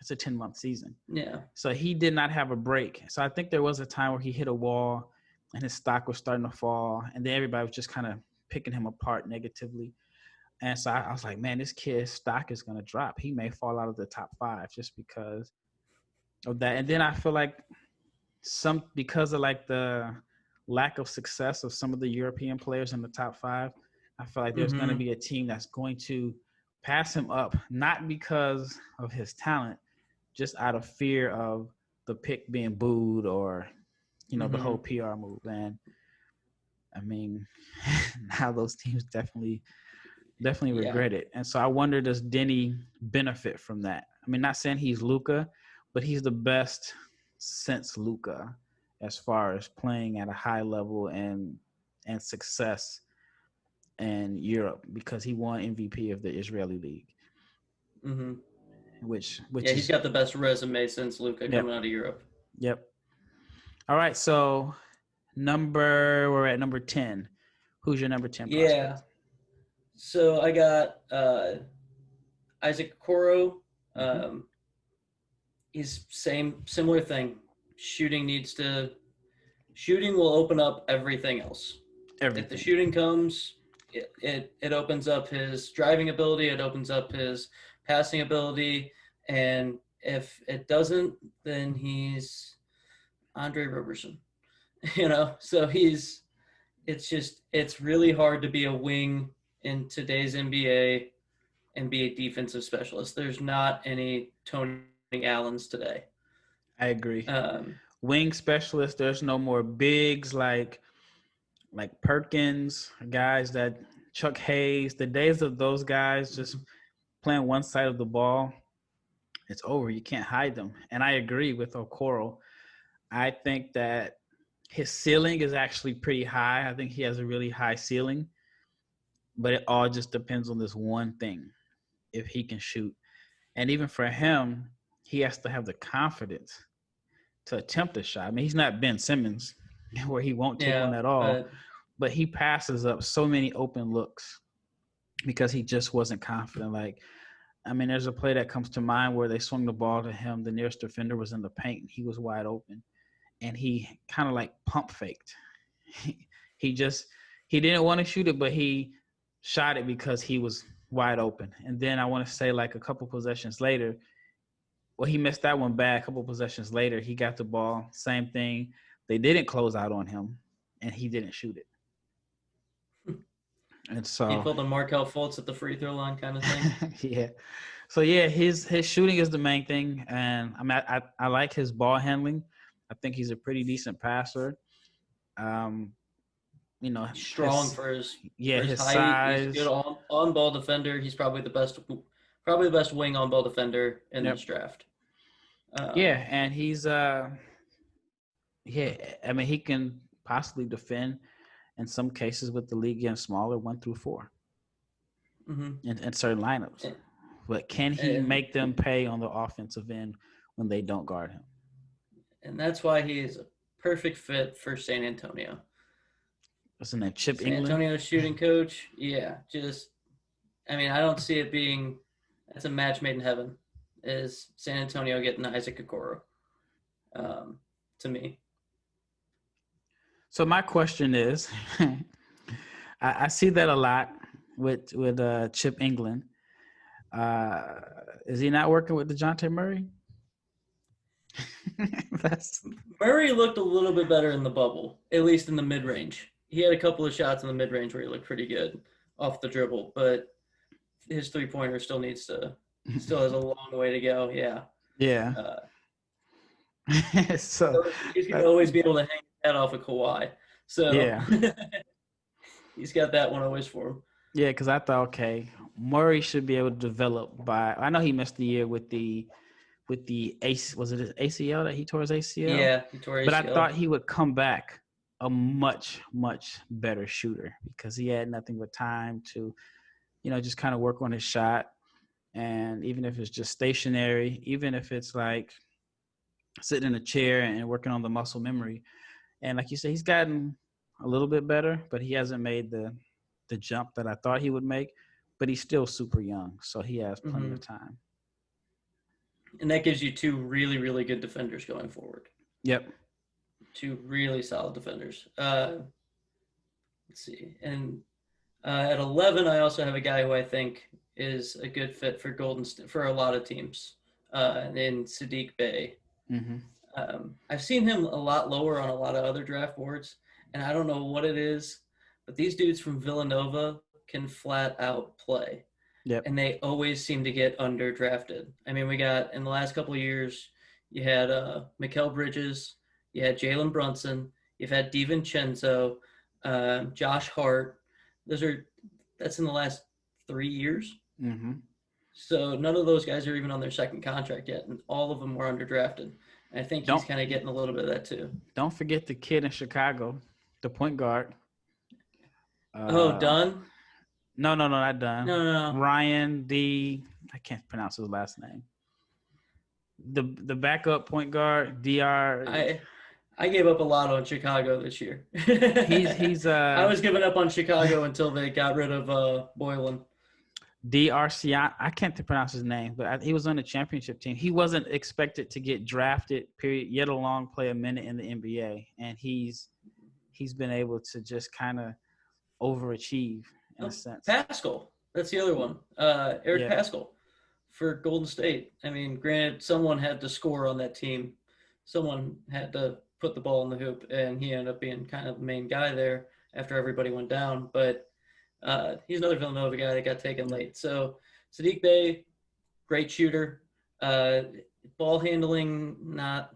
It's a 10-month season. Yeah. So he did not have a break. So I think there was a time where he hit a wall and his stock was starting to fall, and then everybody was just kind of picking him apart negatively. And so I was like, man, this kid's stock is going to drop. He may fall out of the top 5 just because of that. And then I feel like because of like the lack of success of some of the European players in the top 5, I feel like there's going to be a team that's going to pass him up, not because of his talent, just out of fear of the pick being booed or, the whole PR move. And I mean, now those teams definitely regret it. And so I wonder, does Deni benefit from that? I mean, not saying he's Luka, but he's the best since Luka as far as playing at a high level and success in Europe, because he won MVP of the Israeli League. Mm-hmm. Which he's got the best resume since Luka coming out of Europe. Yep. All right, so We're at number 10. Who's your number 10 prospect? So I got Isaac Okoro. He's similar thing. Shooting will open up everything else. If the shooting comes, it opens up his driving ability, it opens up his passing ability, and if it doesn't, then he's Andre Roberson. So it's really hard to be a wing in today's NBA and be a defensive specialist. There's not any Tony Allens today. I agree. Wing specialist, there's no more bigs like Perkins, guys that Chuck Hayes. The days of those guys just playing one side of the ball, it's over. You can't hide them. And I agree with Okoro. I think that his ceiling is actually pretty high. I think he has a really high ceiling, but it all just depends on this one thing, if he can shoot. And even for him, he has to have the confidence to attempt a shot. I mean, he's not Ben Simmons where he won't take one at all, but he passes up so many open looks because he just wasn't confident. There's a play that comes to mind where they swung the ball to him. The nearest defender was in the paint, and he was wide open. And he kind of pump faked. He didn't want to shoot it, but he shot it because he was wide open. And then I want to say a couple possessions later, he missed that one bad. A couple possessions later, he got the ball. Same thing. They didn't close out on him, and he didn't shoot it. And so he pulled a Markelle Fultz at the free throw line kind of thing. Yeah. So his shooting is the main thing, and I like his ball handling. I think he's a pretty decent passer. He's strong for his his height. size. He's good on ball defender. He's probably the best wing on ball defender in this draft. And he's he can possibly defend in some cases with the league getting smaller 1 through 4 in certain lineups. But can he make them pay on the offensive end when they don't guard him? And that's why he is a perfect fit for San Antonio. What's his name? Chip San England? Antonio's shooting coach. Yeah, I don't see it being – that's a match made in heaven, is San Antonio getting Isaac Okoro, to me. So my question is, I see that a lot with Chip England. Is he not working with DeJounte Murray? Murray looked a little bit better in the bubble, at least in the mid-range. He had a couple of shots in the mid-range where he looked pretty good off the dribble, but his three-pointer still has a long way to go. Yeah. So he's going to always be able to hang his head off of Kawhi. So he's got that one always for him. Yeah, because I thought, okay, Murray should be able to develop I know he missed the year with the was it his ACL that he tore his ACL? Yeah, he tore ACL. But I thought he would come back a much, much better shooter because he had nothing but time to, just kind of work on his shot. And even if it's just stationary, even if it's sitting in a chair and working on the muscle memory. And like you said, he's gotten a little bit better, but he hasn't made the jump that I thought he would make. But he's still super young, so he has plenty of time. And that gives you two really, really good defenders going forward. Yep. Two really solid defenders. Let's see. And at 11, I also have a guy who I think is a good fit for Golden State for a lot of teams. In Saddiq Bey. I've seen him a lot lower on a lot of other draft boards, and I don't know what it is, but these dudes from Villanova can flat out play. Yep. And they always seem to get underdrafted. I mean, we got in the last couple of years, you had Mikal Bridges, you had Jalen Brunson, you've had DiVincenzo, Josh Hart. That's in the last 3 years. So none of those guys are even on their second contract yet, and all of them were underdrafted. And I think he's kind of getting a little bit of that too. Don't forget the kid in Chicago, the point guard. Dunn? No, not Dunn. No. Ryan I can't pronounce his last name. The backup point guard, DR. I gave up a lot on Chicago this year. He's I was giving up on Chicago until they got rid of Boylan. DRC. I can't pronounce his name, but he was on the championship team. He wasn't expected to get drafted, period, yet alone play a minute in the NBA. And he's been able to just kind of overachieve in a sense. Pascal. That's the other one. Eric Pascal for Golden State. I mean, granted, someone had to score on that team. Someone had to put the ball in the hoop, and he ended up being kind of the main guy there after everybody went down. But he's another Villanova guy that got taken late. So Saddiq Bey, great shooter. Ball handling, not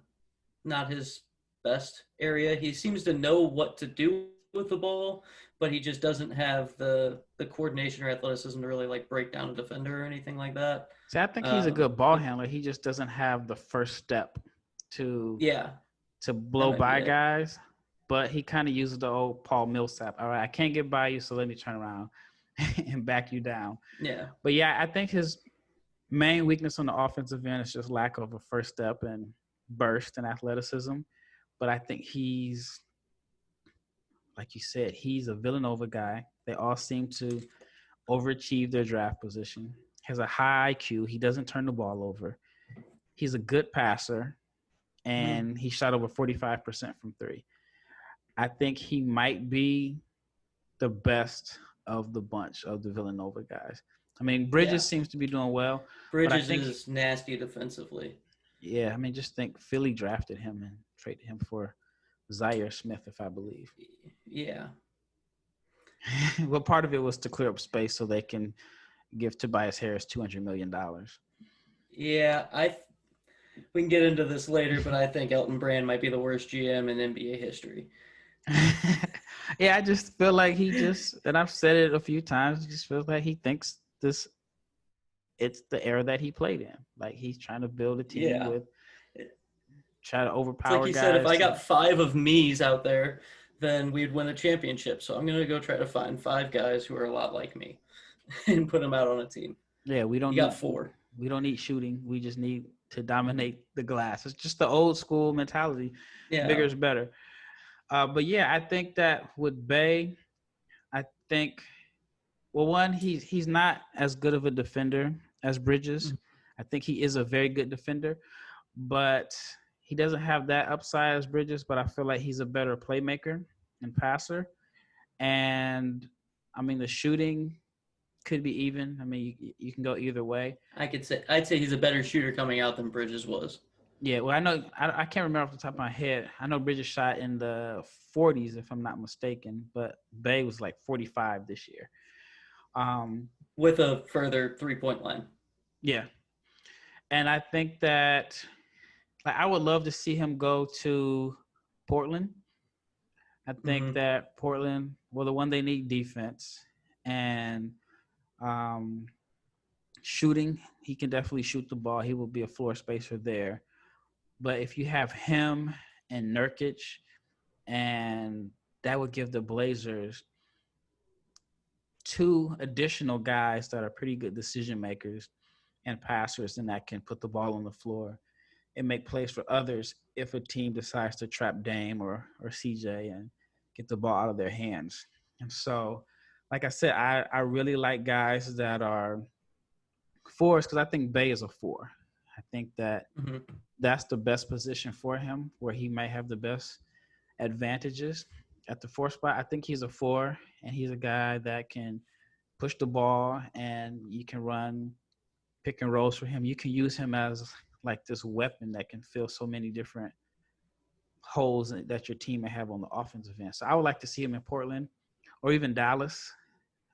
his best area. He seems to know what to do with the ball, but he just doesn't have the coordination or athleticism to really like break down a defender or anything like that. See, I think he's a good ball handler. He just doesn't have the first step to blow by guys. But he kind of uses the old Paul Millsap. All right, I can't get by you, so let me turn around and back you down. Yeah. But yeah, I think his main weakness on the offensive end is just lack of a first step and burst and athleticism. But I think he's, like you said, he's a Villanova guy. They all seem to overachieve their draft position. Has a high IQ. He doesn't turn the ball over. He's a good passer, and he shot over 45% from three. I think he might be the best of the bunch of the Villanova guys. I mean, Bridges seems to be doing well. Bridges is nasty defensively. Yeah, I mean, just think Philly drafted him and traded him for Zaire Smith, if I believe. Yeah. Well, part of it was to clear up space so they can give Tobias Harris $200 million. Yeah, we can get into this later, but I think Elton Brand might be the worst GM in NBA history. Yeah, I just feel like and I've said it a few times, just feels like he thinks it's the era that he played in. Like he's trying to build a team try to overpower it's like he guys. said, if I got 5 of me's out there, then we'd win a championship. So I'm going to go try to find 5 guys who are a lot like me and put them out on a team. Yeah, we got 4. We don't need shooting. We just need to dominate the glass. It's just the old school mentality. Yeah. Bigger is better. But yeah, I think that with Bey, one, he's not as good of a defender as Bridges. I think he is a very good defender, but he doesn't have that upside as Bridges, but I feel like he's a better playmaker and passer. And I mean, the shooting could be even. I mean, you can go either way. I'd say he's a better shooter coming out than Bridges was. Yeah, well, I know I can't remember off the top of my head. I know Bridges shot in the 40s, if I'm not mistaken, but Bey was like 45 this year. With a further 3-point line. Yeah. And I think that I would love to see him go to Portland. I think that Portland, the one they need defense and shooting, he can definitely shoot the ball. He will be a floor spacer there. But if you have him and Nurkic, and that would give the Blazers 2 additional guys that are pretty good decision makers and passers, and that can put the ball on the floor and make plays for others if a team decides to trap Dame or CJ and get the ball out of their hands. And so, like I said, I really like guys that are 4s because I think Bey is a 4. I think that that's the best position for him where he might have the best advantages at the 4 spot. I think he's a 4, and he's a guy that can push the ball, and you can run pick and rolls for him. You can use him as like this weapon that can fill so many different holes that your team may have on the offensive end. So I would like to see him in Portland or even Dallas.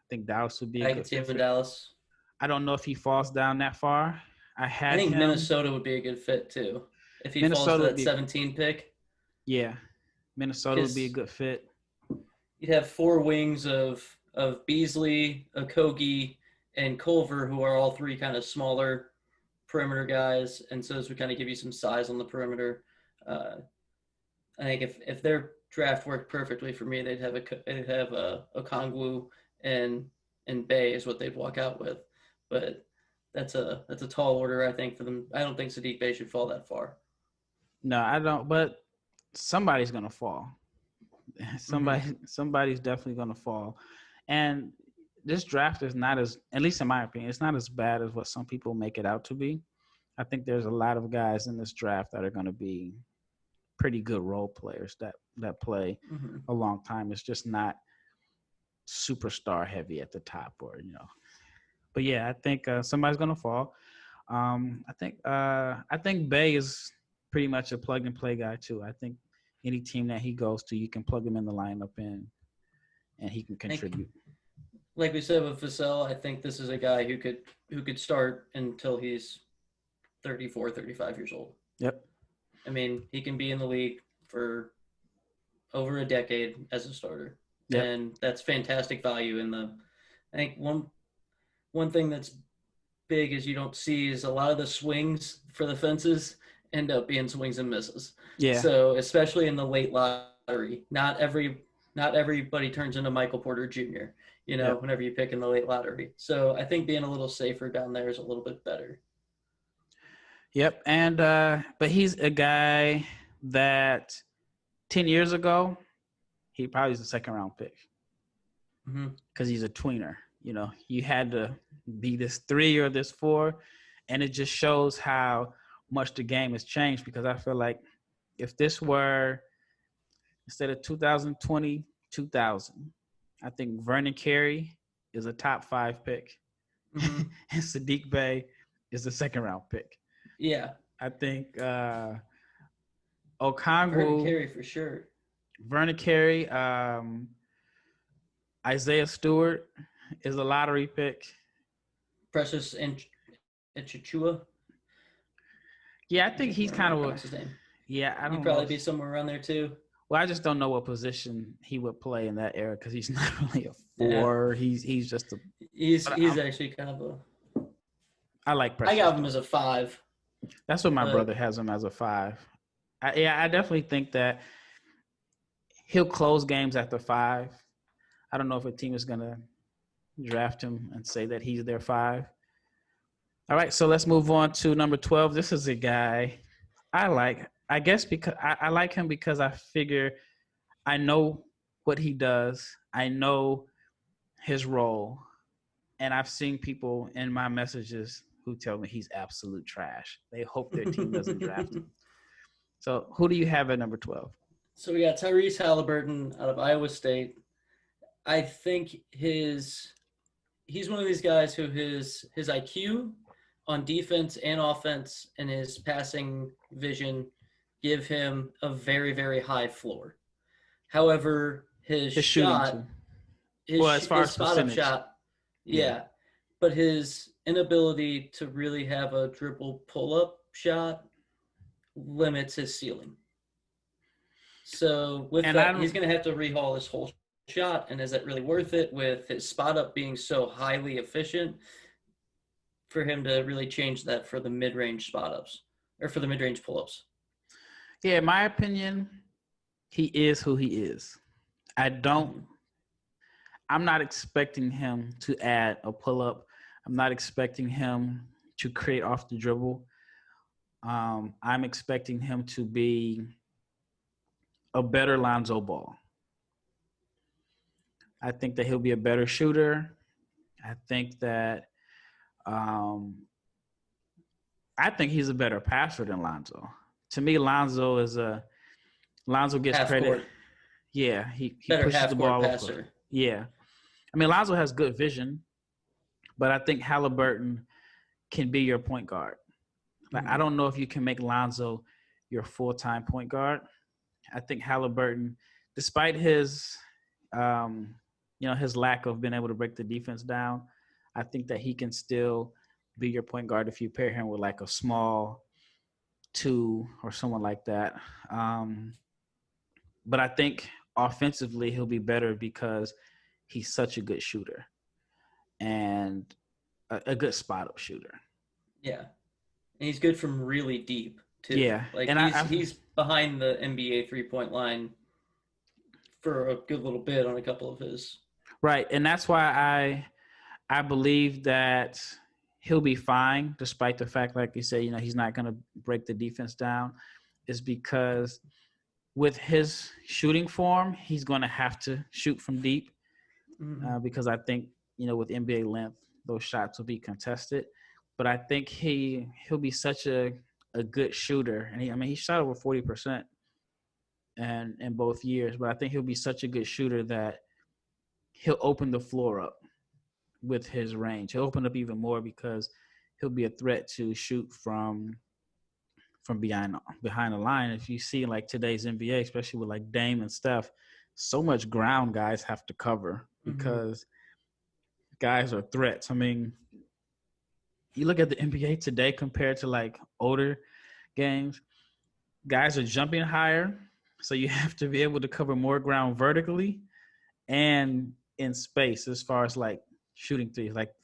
I think Dallas would be I could see him in Dallas. I don't know if he falls down that far. I think Minnesota would be a good fit too. If he falls to that 17 pick. Yeah. Minnesota would be a good fit. You'd have 4 wings of Beasley, Okogie, and Culver, who are all 3 kind of smaller perimeter guys, and so this would kind of give you some size on the perimeter. I think if their draft worked perfectly for me, they'd have Okongwu and Bey is what they'd walk out with. But that's a tall order, I think, for them. I don't think Saddiq Bey should fall that far. No, I don't. But somebody's gonna fall. Somebody's definitely gonna fall. And this draft is not as, at least in my opinion, it's not as bad as what some people make it out to be. I think there's a lot of guys in this draft that are going to be pretty good role players that play a long time. It's just not superstar heavy at the top, or But yeah, I think somebody's going to fall. I think Bey is pretty much a plug and play guy too. I think any team that he goes to, you can plug him in the lineup and he can contribute. Like we said with Vassell, I think this is a guy who could start until he's 34, 35 years old. Yep. I mean, he can be in the league for over a decade as a starter. Yep. And that's fantastic value I think one thing that's big is you don't see is a lot of the swings for the fences end up being swings and misses. Yeah. So especially in the late lottery, not everybody turns into Michael Porter Jr., whenever you pick in the late lottery. So I think being a little safer down there is a little bit better. Yep. And but he's a guy that 10 years ago, he probably was a second round pick. Because he's a tweener. You had to be this 3 or this 4, and it just shows how much the game has changed. Because I feel like if this were instead of 2020, 2000, I think Vernon Carey is a top 5 pick, and Saddiq Bey is a second round pick. Yeah, I think Okongwu, Vernon Carey for sure. Vernon Carey, Isaiah Stewart is a lottery pick. Precious Chichua. Yeah, I think he's kind of his name. Yeah, I don't know. He'd probably be somewhere around there too. Well, I just don't know what position he would play in that era because he's not really a 4. Yeah. He's just a. He's actually kind of a. I like Precious. I got him as a 5. That's what my brother has him as a 5. I definitely think that he'll close games at the 5. I don't know if a team is going to draft him and say that he's their 5. All right, so let's move on to number 12. This is a guy I like. I guess because I like him because I figure I know what he does. I know his role. And I've seen people in my messages who tell me he's absolute trash. They hope their team doesn't draft him. So who do you have at number 12? So we got Tyrese Haliburton out of Iowa State. I think he's one of these guys who his IQ on defense and offense and his passing vision give him a very, very high floor. However, his shot, as far as spot-up shot, yeah. But his inability to really have a dribble pull-up shot limits his ceiling. So with that, he's going to have to rehaul his whole shot, and is it really worth it with his spot-up being so highly efficient for him to really change that for the mid-range spot-ups or for the mid-range pull-ups? Yeah, in my opinion, he is who he is. I'm not expecting him to add a pull-up. I'm not expecting him to create off the dribble. I'm expecting him to be a better Lonzo Ball. I think that he'll be a better shooter. I think that he's a better passer than Lonzo. To me, Lonzo gets half credit. Court. Yeah, he pushes the ball. Passer. Yeah. I mean, Lonzo has good vision, but I think Haliburton can be your point guard. Like, I don't know if you can make Lonzo your full-time point guard. I think Haliburton, despite his his lack of being able to break the defense down, I think that he can still be your point guard if you pair him with like a small 2 or someone like that. But I think offensively he'll be better because he's such a good shooter and a good spot-up shooter. Yeah. And he's good from really deep, too. Yeah. Like, and he's behind the NBA three-point line for a good little bit on a couple of his. Right. And that's why I believe that he'll be fine, despite the fact, like you say, he's not going to break the defense down, is because with his shooting form, he's going to have to shoot from deep because I think, with NBA length, those shots will be contested. But I think he'll be such a good shooter. And he shot over 40% in both years. But I think he'll be such a good shooter that he'll open the floor up with his range. He'll open up even more because he'll be a threat to shoot from behind the line. If you see like today's NBA, especially with like Dame and Steph, so much ground guys have to cover because guys are threats. I mean, you look at the NBA today compared to like older games, guys are jumping higher, so you have to be able to cover more ground vertically and in space as far as like shooting threes. Like,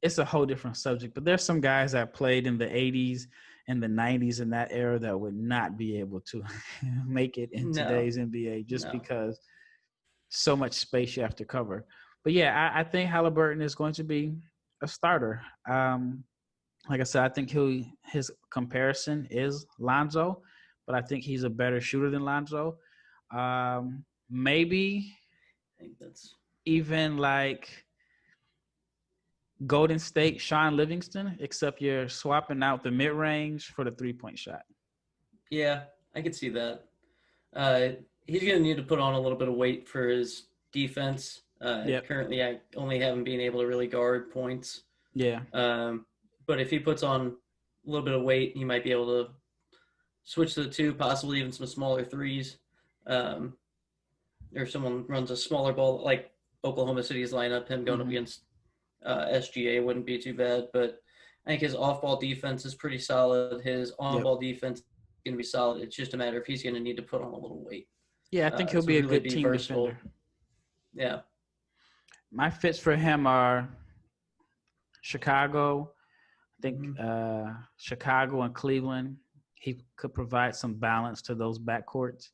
it's a whole different subject, but there's some guys that played in the 80s and the 90s in that era that would not be able to make it in today's NBA just because so much space you have to cover. But yeah, I think Haliburton is going to be a starter. Like I said, I think his comparison is Lonzo, but I think he's a better shooter than Lonzo. Maybe I think that's even like Golden State, Sean Livingston, except you're swapping out the mid-range for the three-point shot. Yeah, I could see that. He's going to need to put on a little bit of weight for his defense. Currently, I only haven't been able to really guard points. Yeah. But if he puts on a little bit of weight, he might be able to switch to the two, possibly even some smaller threes. Or if someone runs a smaller ball, like Oklahoma City's lineup, him going up against SGA wouldn't be too bad. But I think his off-ball defense is pretty solid. His on-ball defense is going to be solid. It's just a matter if he's going to need to put on a little weight. Yeah, I think he'll be a good team versatile. defender. Yeah. My fits for him are Chicago. I think Chicago and Cleveland, he could provide some balance to those backcourts.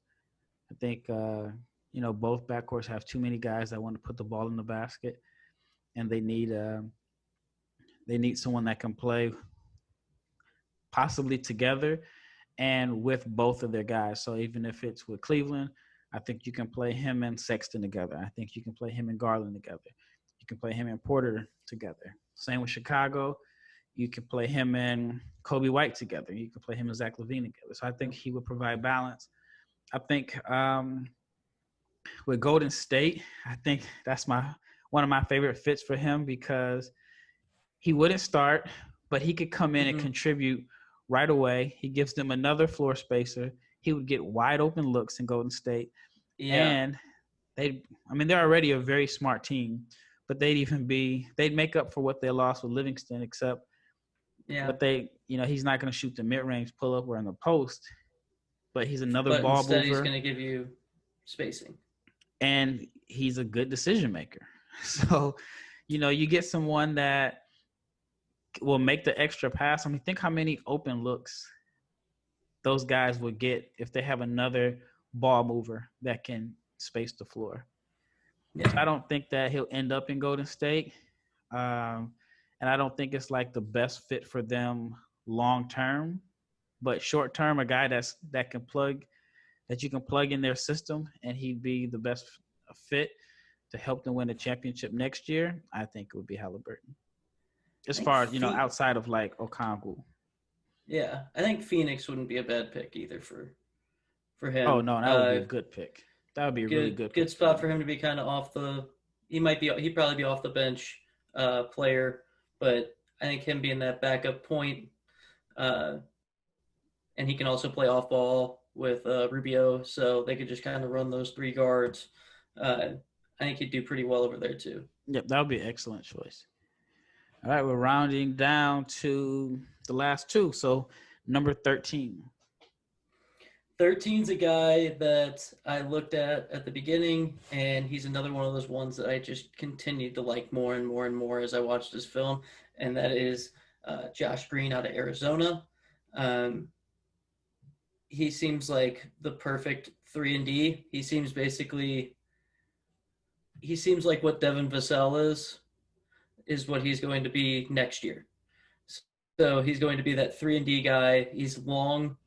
I think, both backcourts have too many guys that want to put the ball in the basket, and they need someone that can play possibly together and with both of their guys. So even if it's with Cleveland, I think you can play him and Sexton together. I think you can play him and Garland together. You can play him and Porter together. Same with Chicago. You can play him and Kobe White together. You can play him and Zach LaVine together. So I think he would provide balance. I think with Golden State, I think that's one of my favorite fits for him because he wouldn't start, but he could come in and contribute right away. He gives them another floor spacer. He would get wide open looks in Golden State. Yeah. And they're already a very smart team, but they'd make up for what they lost with Livingston, except but he's not going to shoot the mid-range pull-up or in the post, but he's another ball mover. He's going to give you spacing. And he's a good decision maker. So, you get someone that will make the extra pass. I mean, think how many open looks those guys would get if they have another ball mover that can space the floor. Yeah. I don't think that he'll end up in Golden State. And I don't think it's like the best fit for them long term, but short term, a guy that you can plug in their system and he'd be the best fit to help them win a championship next year. I think it would be Haliburton. As far as, outside of like Okongwu. Yeah, I think Phoenix wouldn't be a bad pick either for him. Oh no, that would be a good pick. That would be a really good pick. Good spot for him to be kind of off the. He'd probably be off the bench player, but I think him being that backup point, and he can also play off ball with Rubio, so they could just kind of run those three guards. I think he'd do pretty well over there too. Yep, that would be an excellent choice. All right, we're rounding down to the last two. So number 13. 13's a guy that I looked at the beginning, and he's another one of those ones that I just continued to like more and more and more as I watched this film, and that is Josh Green out of Arizona. He seems like the perfect 3-and-D. He seems like what Devin Vassell is what he's going to be next year. So he's going to be that 3-and-D guy. He's long,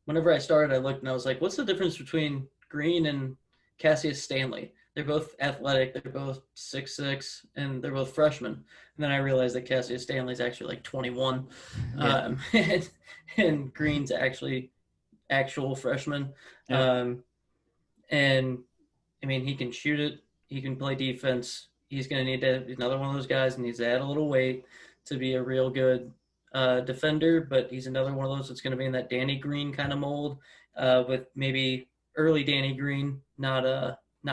whenever I started, I looked and I was like, what's the difference between Green and Cassius Stanley? They're both athletic. They're both 6'6", and they're both freshmen. And then I realized that Cassius Stanley's actually like 21, Yeah. and Green's actual freshman. Yeah. And I mean, he can shoot it. He can play defense. He's going to need to, another one of those guys, and needs to add a little weight to be a real good defender. But he's another one of those that's going to be in that Danny Green kind of mold, with maybe early Danny Green, not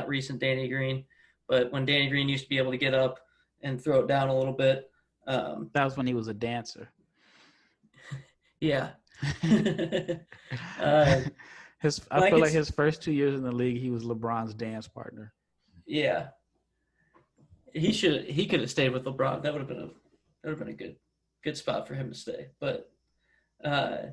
recent Danny Green, but when Danny Green used to be able to get up and throw it down a little bit. That was when he was a dancer. Yeah. I feel like his first 2 years in the league, he was LeBron's dance partner. Yeah. He could have stayed with LeBron. That would have been a good spot for him to stay. But and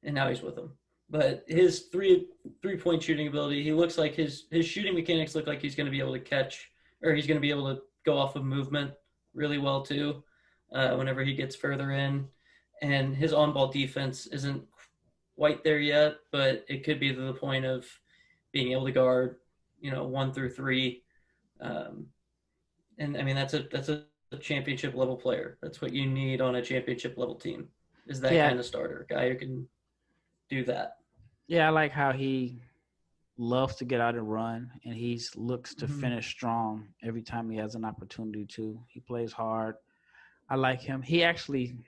now he's with him. But his three-point shooting ability, he looks like his shooting mechanics look like he's going to be able to catch, or he's going to be able to go off of movement really well too, whenever he gets further in. And his on-ball defense isn't quite there yet, but it could be to the point of being able to guard, 1 through 3. And I mean, that's a championship level player. That's what you need on a championship level team, is that kind of starter, guy who can do that. Yeah, I like how he loves to get out and run, and he looks to finish strong every time he has an opportunity to. He plays hard. I like him. He actually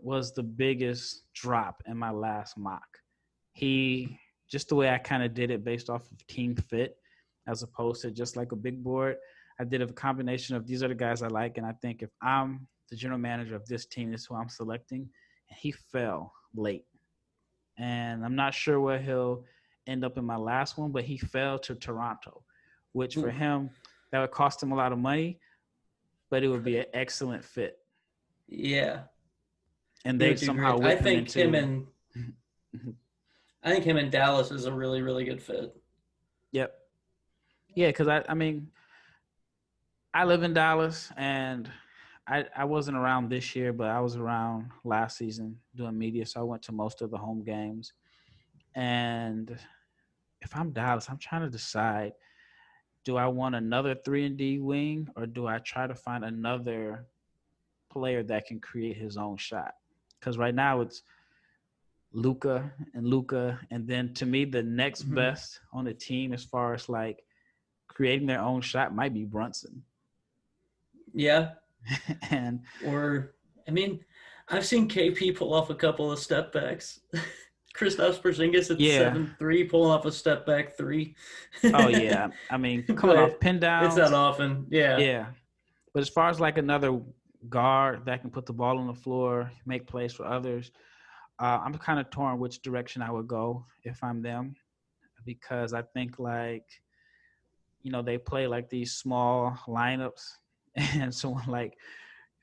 was the biggest drop in my last mock. He, just the way I kind of did it based off of team fit, as opposed to just like a big board, I did a combination of these are the guys I like, and I think if I'm the general manager of this team, this is who I'm selecting. And he fell late. And I'm not sure where he'll end up in my last one, but he fell to Toronto, which for him, that would cost him a lot of money, but it would be an excellent fit. Yeah. And they somehow I think him and Dallas is a really, really good fit. Yep. Yeah, because I mean, I live in Dallas, and I wasn't around this year, but I was around last season doing media, so I went to most of the home games. And if I'm Dallas, I'm trying to decide, do I want another 3-and-D wing, or do I try to find another player that can create his own shot? Because right now it's Luka, and then to me the next best on the team as far as like creating their own shot might be Brunson. Yeah. And I mean, I've seen KP pull off a couple of step backs. Kristaps Porzingis at 7'3", pulling off a step back 3. Oh yeah, I mean, coming off pin downs. It's not often. Yeah. Yeah, but as far as like another guard that can put the ball on the floor, make plays for others, I'm kind of torn which direction I would go if I'm them, because I think like, they play like these small lineups, and someone like,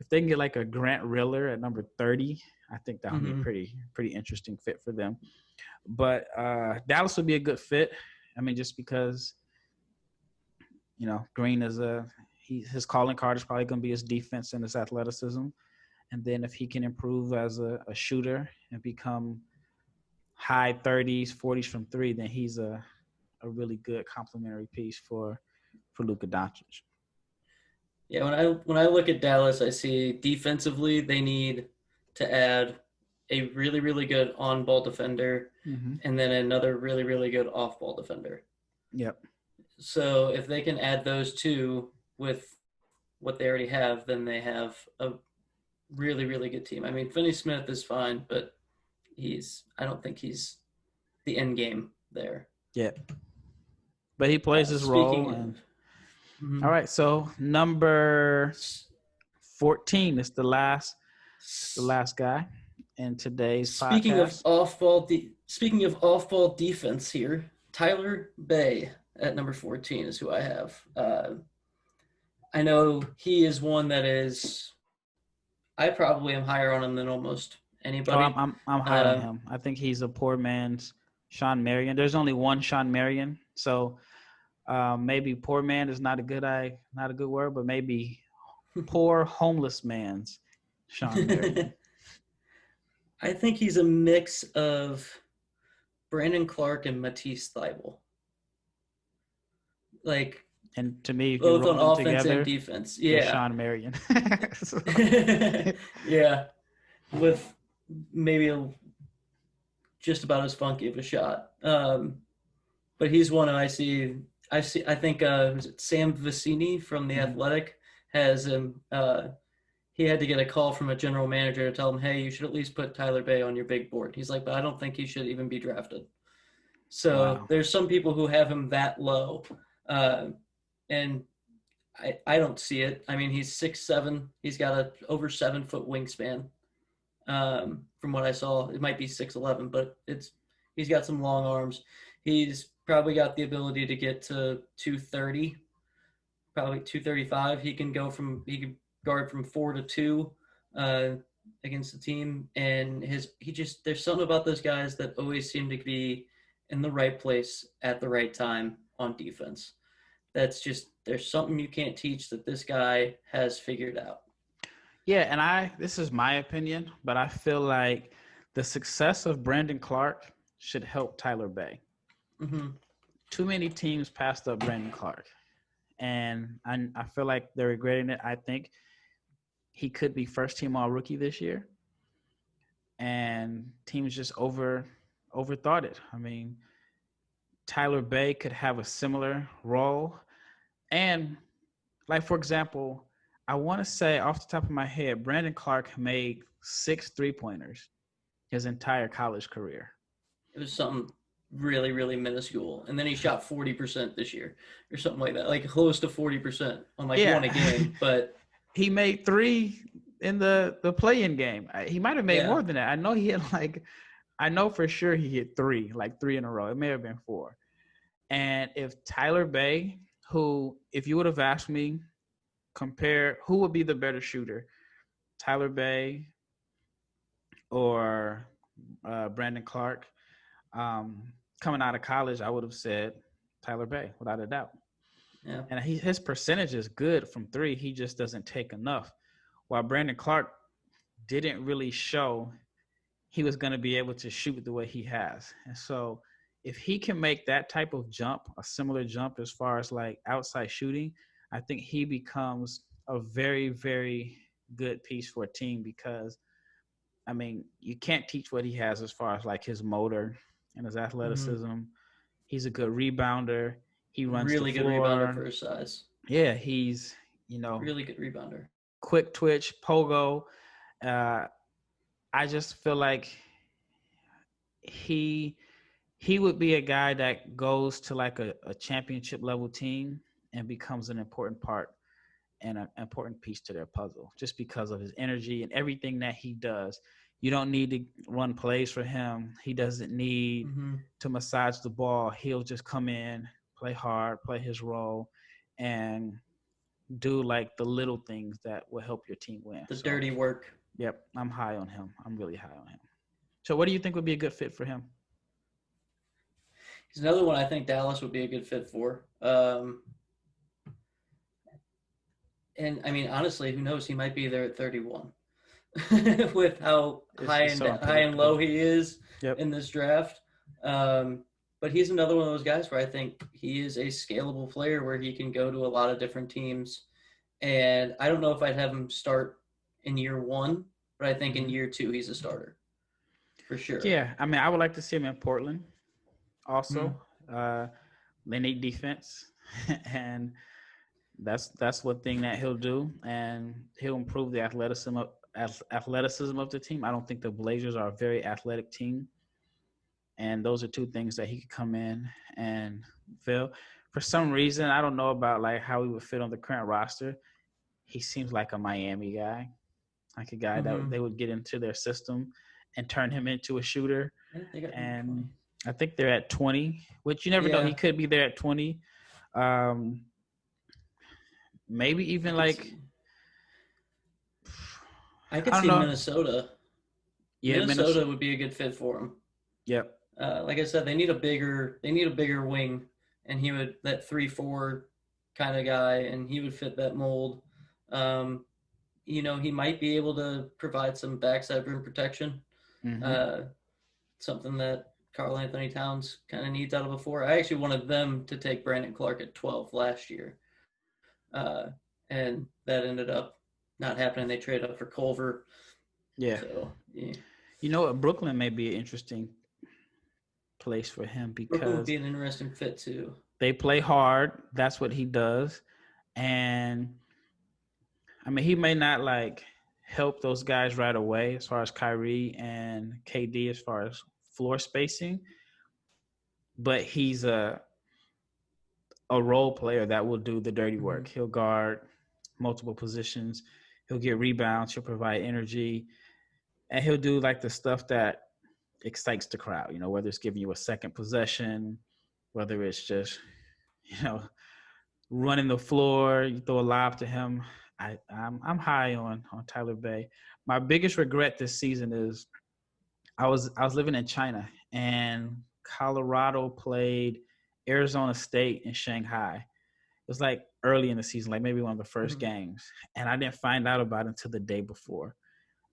if they can get like a Grant Riller at number 30, I think that would be a pretty interesting fit for them. But Dallas would be a good fit. I mean, just because, Green is his calling card is probably going to be his defense and his athleticism. And then if he can improve as a shooter and become high 30s, 40s from 3, then he's a really good complementary piece for Luka Doncic. Yeah, when I look at Dallas, I see defensively they need to add a really, really good on-ball defender and then another really, really good off-ball defender. Yep. So if they can add those two with what they already have, then they have a really, really good team. I mean, Finney-Smith is fine, but I don't think he's the end game there. Yeah. But he plays his role. All right, so number 14 is the last guy in today's podcast. Speaking of off-ball defense here, Tyler Bey at number 14 is who I have. I know he is one that is – I probably am higher on him than almost anybody. Oh, I'm high on him. I think he's a poor man's Sean Marion. There's only one Sean Marion, so maybe poor man is not a good word, but maybe poor homeless man's Sean Marion. I think he's a mix of Brandon Clark and Matisse Thybulle. Like, And to me, if you both roll on them offense together, and defense. they're Yeah. Sean Marion. Yeah. With maybe just about as funky of a shot. But he's one I think was it Sam Vecini from The Athletic has him. He had to get a call from a general manager to tell him, hey, you should at least put Tyler Bey on your big board. He's like, but I don't think he should even be drafted. So There's some people who have him that low. And I don't see it. I mean, he's 6'7". He's got a over 7 foot wingspan. From what I saw, it might be 6'11", but he's got some long arms. He's probably got the ability to get to 230, probably 235. He can guard from 4 to 2 against the team, and there's something about those guys that always seem to be in the right place at the right time on defense. There's something you can't teach that this guy has figured out. Yeah, and this is my opinion, but I feel like the success of Brandon Clark should help Tyler Bey. Mm-hmm. Too many teams passed up Brandon Clark, and I feel like they're regretting it. I think he could be first team all rookie this year, and teams just overthought it. I mean, Tyler Bey could have a similar role, and like, for example, I want to say off the top of my head, Brandon Clark made 6 3-pointers his entire college career. It was something really, really minuscule. And then he shot 40% this year or something like that, like close to 40% on one a game. But he made 3 in the play-in game. He might have made more than that. I know he had I know for sure he hit 3 in a row. It may have been 4. And if Tyler Bey, who, if you would have asked me, compare who would be the better shooter, Tyler Bey or Brandon Clark, coming out of college, I would have said Tyler Bey without a doubt. Yeah. And his percentage is good from 3. He just doesn't take enough. While Brandon Clark didn't really show he was going to be able to shoot the way he has. And so if he can make that type of jump, a similar jump as far as like outside shooting, I think he becomes a very, very good piece for a team because, I mean, you can't teach what he has as far as like his motor and his athleticism. Mm-hmm. He's a good rebounder. He runs really the floor. Good rebounder for his size. Yeah, he's, really good rebounder. Quick twitch, pogo. I just feel like he would be a guy that goes to like a championship level team and becomes an important part and an important piece to their puzzle just because of his energy and everything that he does. You don't need to run plays for him. He doesn't need to massage the ball. He'll just come in, play hard, play his role, and do like the little things that will help your team win. The dirty work. Yep, I'm high on him. I'm really high on him. So what do you think would be a good fit for him? He's another one I think Dallas would be a good fit for. And, I mean, honestly, who knows? He might be there at 31 with how high and low he is in this draft. But he's another one of those guys where I think he is a scalable player where he can go to a lot of different teams. And I don't know if I'd have him start in year 1, but I think in year 2 he's a starter for sure. Yeah, I mean, I would like to see him in Portland also. They need defense, and that's one thing that he'll do, and he'll improve the athleticism of the team. I don't think the Blazers are a very athletic team, and those are 2 things that he could come in and fill. For some reason, I don't know about like how he would fit on the current roster. He seems like a Miami guy, like a guy that they would get into their system and turn him into a shooter. And I think they're at 20, which you never know. He could be there at 20. Maybe even I could see Minnesota. Yeah, Minnesota would be a good fit for him. Yep. Like I said, they need a bigger wing, and he would that 3-4 kind of guy, and he would fit that mold. He might be able to provide some backside rim protection. Something that Karl Anthony Towns kind of needs out of a 4. I actually wanted them to take Brandon Clark at 12 last year. And that ended up not happening. They traded up for Culver. Yeah. So, yeah. You know what? Brooklyn may be an interesting place for him because Brooklyn would be an interesting fit too. They play hard. That's what he does. And I mean, he may not like help those guys right away as far as Kyrie and KD as far as floor spacing, but he's a role player that will do the dirty work. He'll guard multiple positions. He'll get rebounds. He'll provide energy. And he'll do like the stuff that excites the crowd, you know, whether it's giving you a second possession, whether it's just, you know, running the floor, you throw a lob to him. I'm high on Tyler Bey. My biggest regret this season is I was living in China and Colorado played Arizona State in Shanghai. It was like early in the season, like maybe one of the first games. And I didn't find out about it until the day before.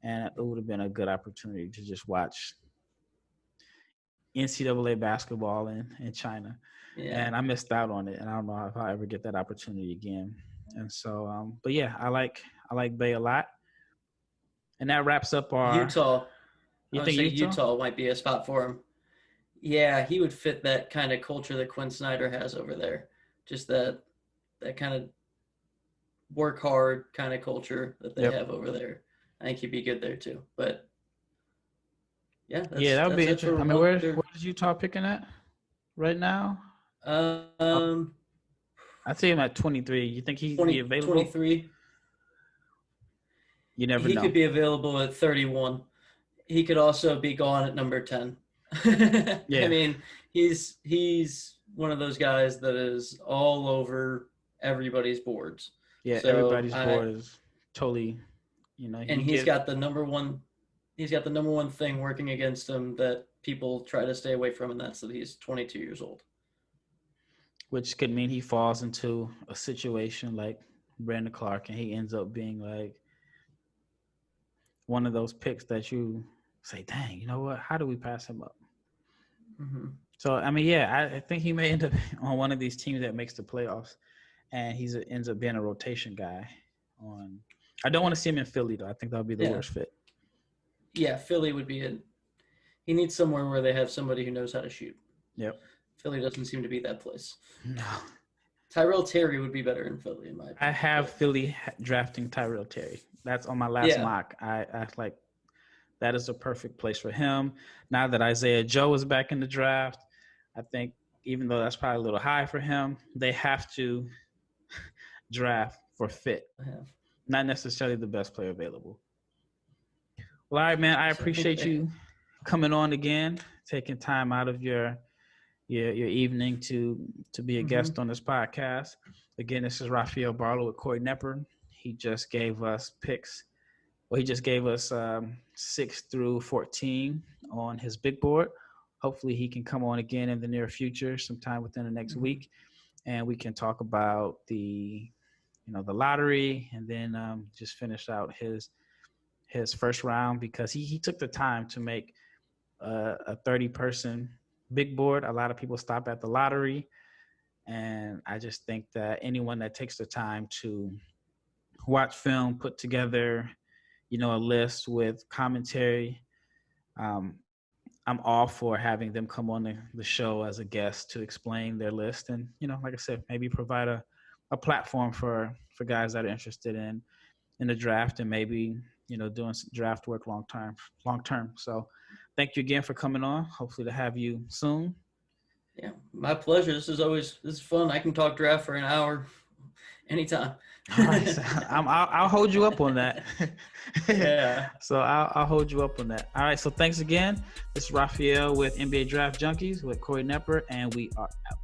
And it would have been a good opportunity to just watch NCAA basketball in China. Yeah. And I missed out on it. And I don't know if I'll ever get that opportunity again. And so, but yeah, I like Bey a lot. And that wraps up our Utah. You think Utah might be a spot for him? Yeah, he would fit that kind of culture that Quinn Snyder has over there. Just that kind of work hard kind of culture that they have over there. I think he'd be good there too. But yeah, that would be interesting. I mean, where is Utah picking at right now? I'd say him at 23. You think he'd be available? 23. You never know. He could be available at 31. He could also be gone at number 10. Yeah. I mean, he's one of those guys that is all over everybody's boards. Yeah, so everybody's board is totally, you know. And he's got the number one thing working against him that people try to stay away from, and that's that he's 22 years old. Which could mean he falls into a situation like Brandon Clark, and he ends up being like one of those picks that you say, dang, you know what? How do we pass him up? Mm-hmm. So, I mean, yeah, I think he may end up on one of these teams that makes the playoffs, and he ends up being a rotation guy. I don't want to see him in Philly, though. I think that would be the worst fit. Yeah, Philly would be he needs somewhere where they have somebody who knows how to shoot. Yep. Philly doesn't seem to be that place. No. Tyrell Terry would be better in Philly, in my opinion. I have Philly drafting Tyrell Terry. That's on my last mock. I like that is a perfect place for him. Now that Isaiah Joe is back in the draft, I think even though that's probably a little high for him, they have to draft for fit. Not necessarily the best player available. Well, all right, man. I appreciate you coming on again, taking time out of your evening to be a guest on this podcast. Again, this is Raphael Barlow with Korey Knepper. He just gave us picks. Well, he just gave us 6 through 14 on his big board. Hopefully he can come on again in the near future, sometime within the next week, and we can talk about the lottery, and then just finish out his first round, because he took the time to make a 30-person big board. A lot of people stop at the lottery, and I just think that anyone that takes the time to watch film, put together, a list with commentary, I'm all for having them come on the show as a guest to explain their list, and like I said, maybe provide a platform for guys that are interested in the draft, and maybe doing some draft work long term. So thank you again for coming on. Hopefully to have you soon. Yeah, my pleasure. This is fun. I can talk draft for an hour anytime. All right, so I'll hold you up on that. Yeah. So I'll hold you up on that. All right, so thanks again. This is Raphael with NBA Draft Junkies with Korey Knepper, and we are out.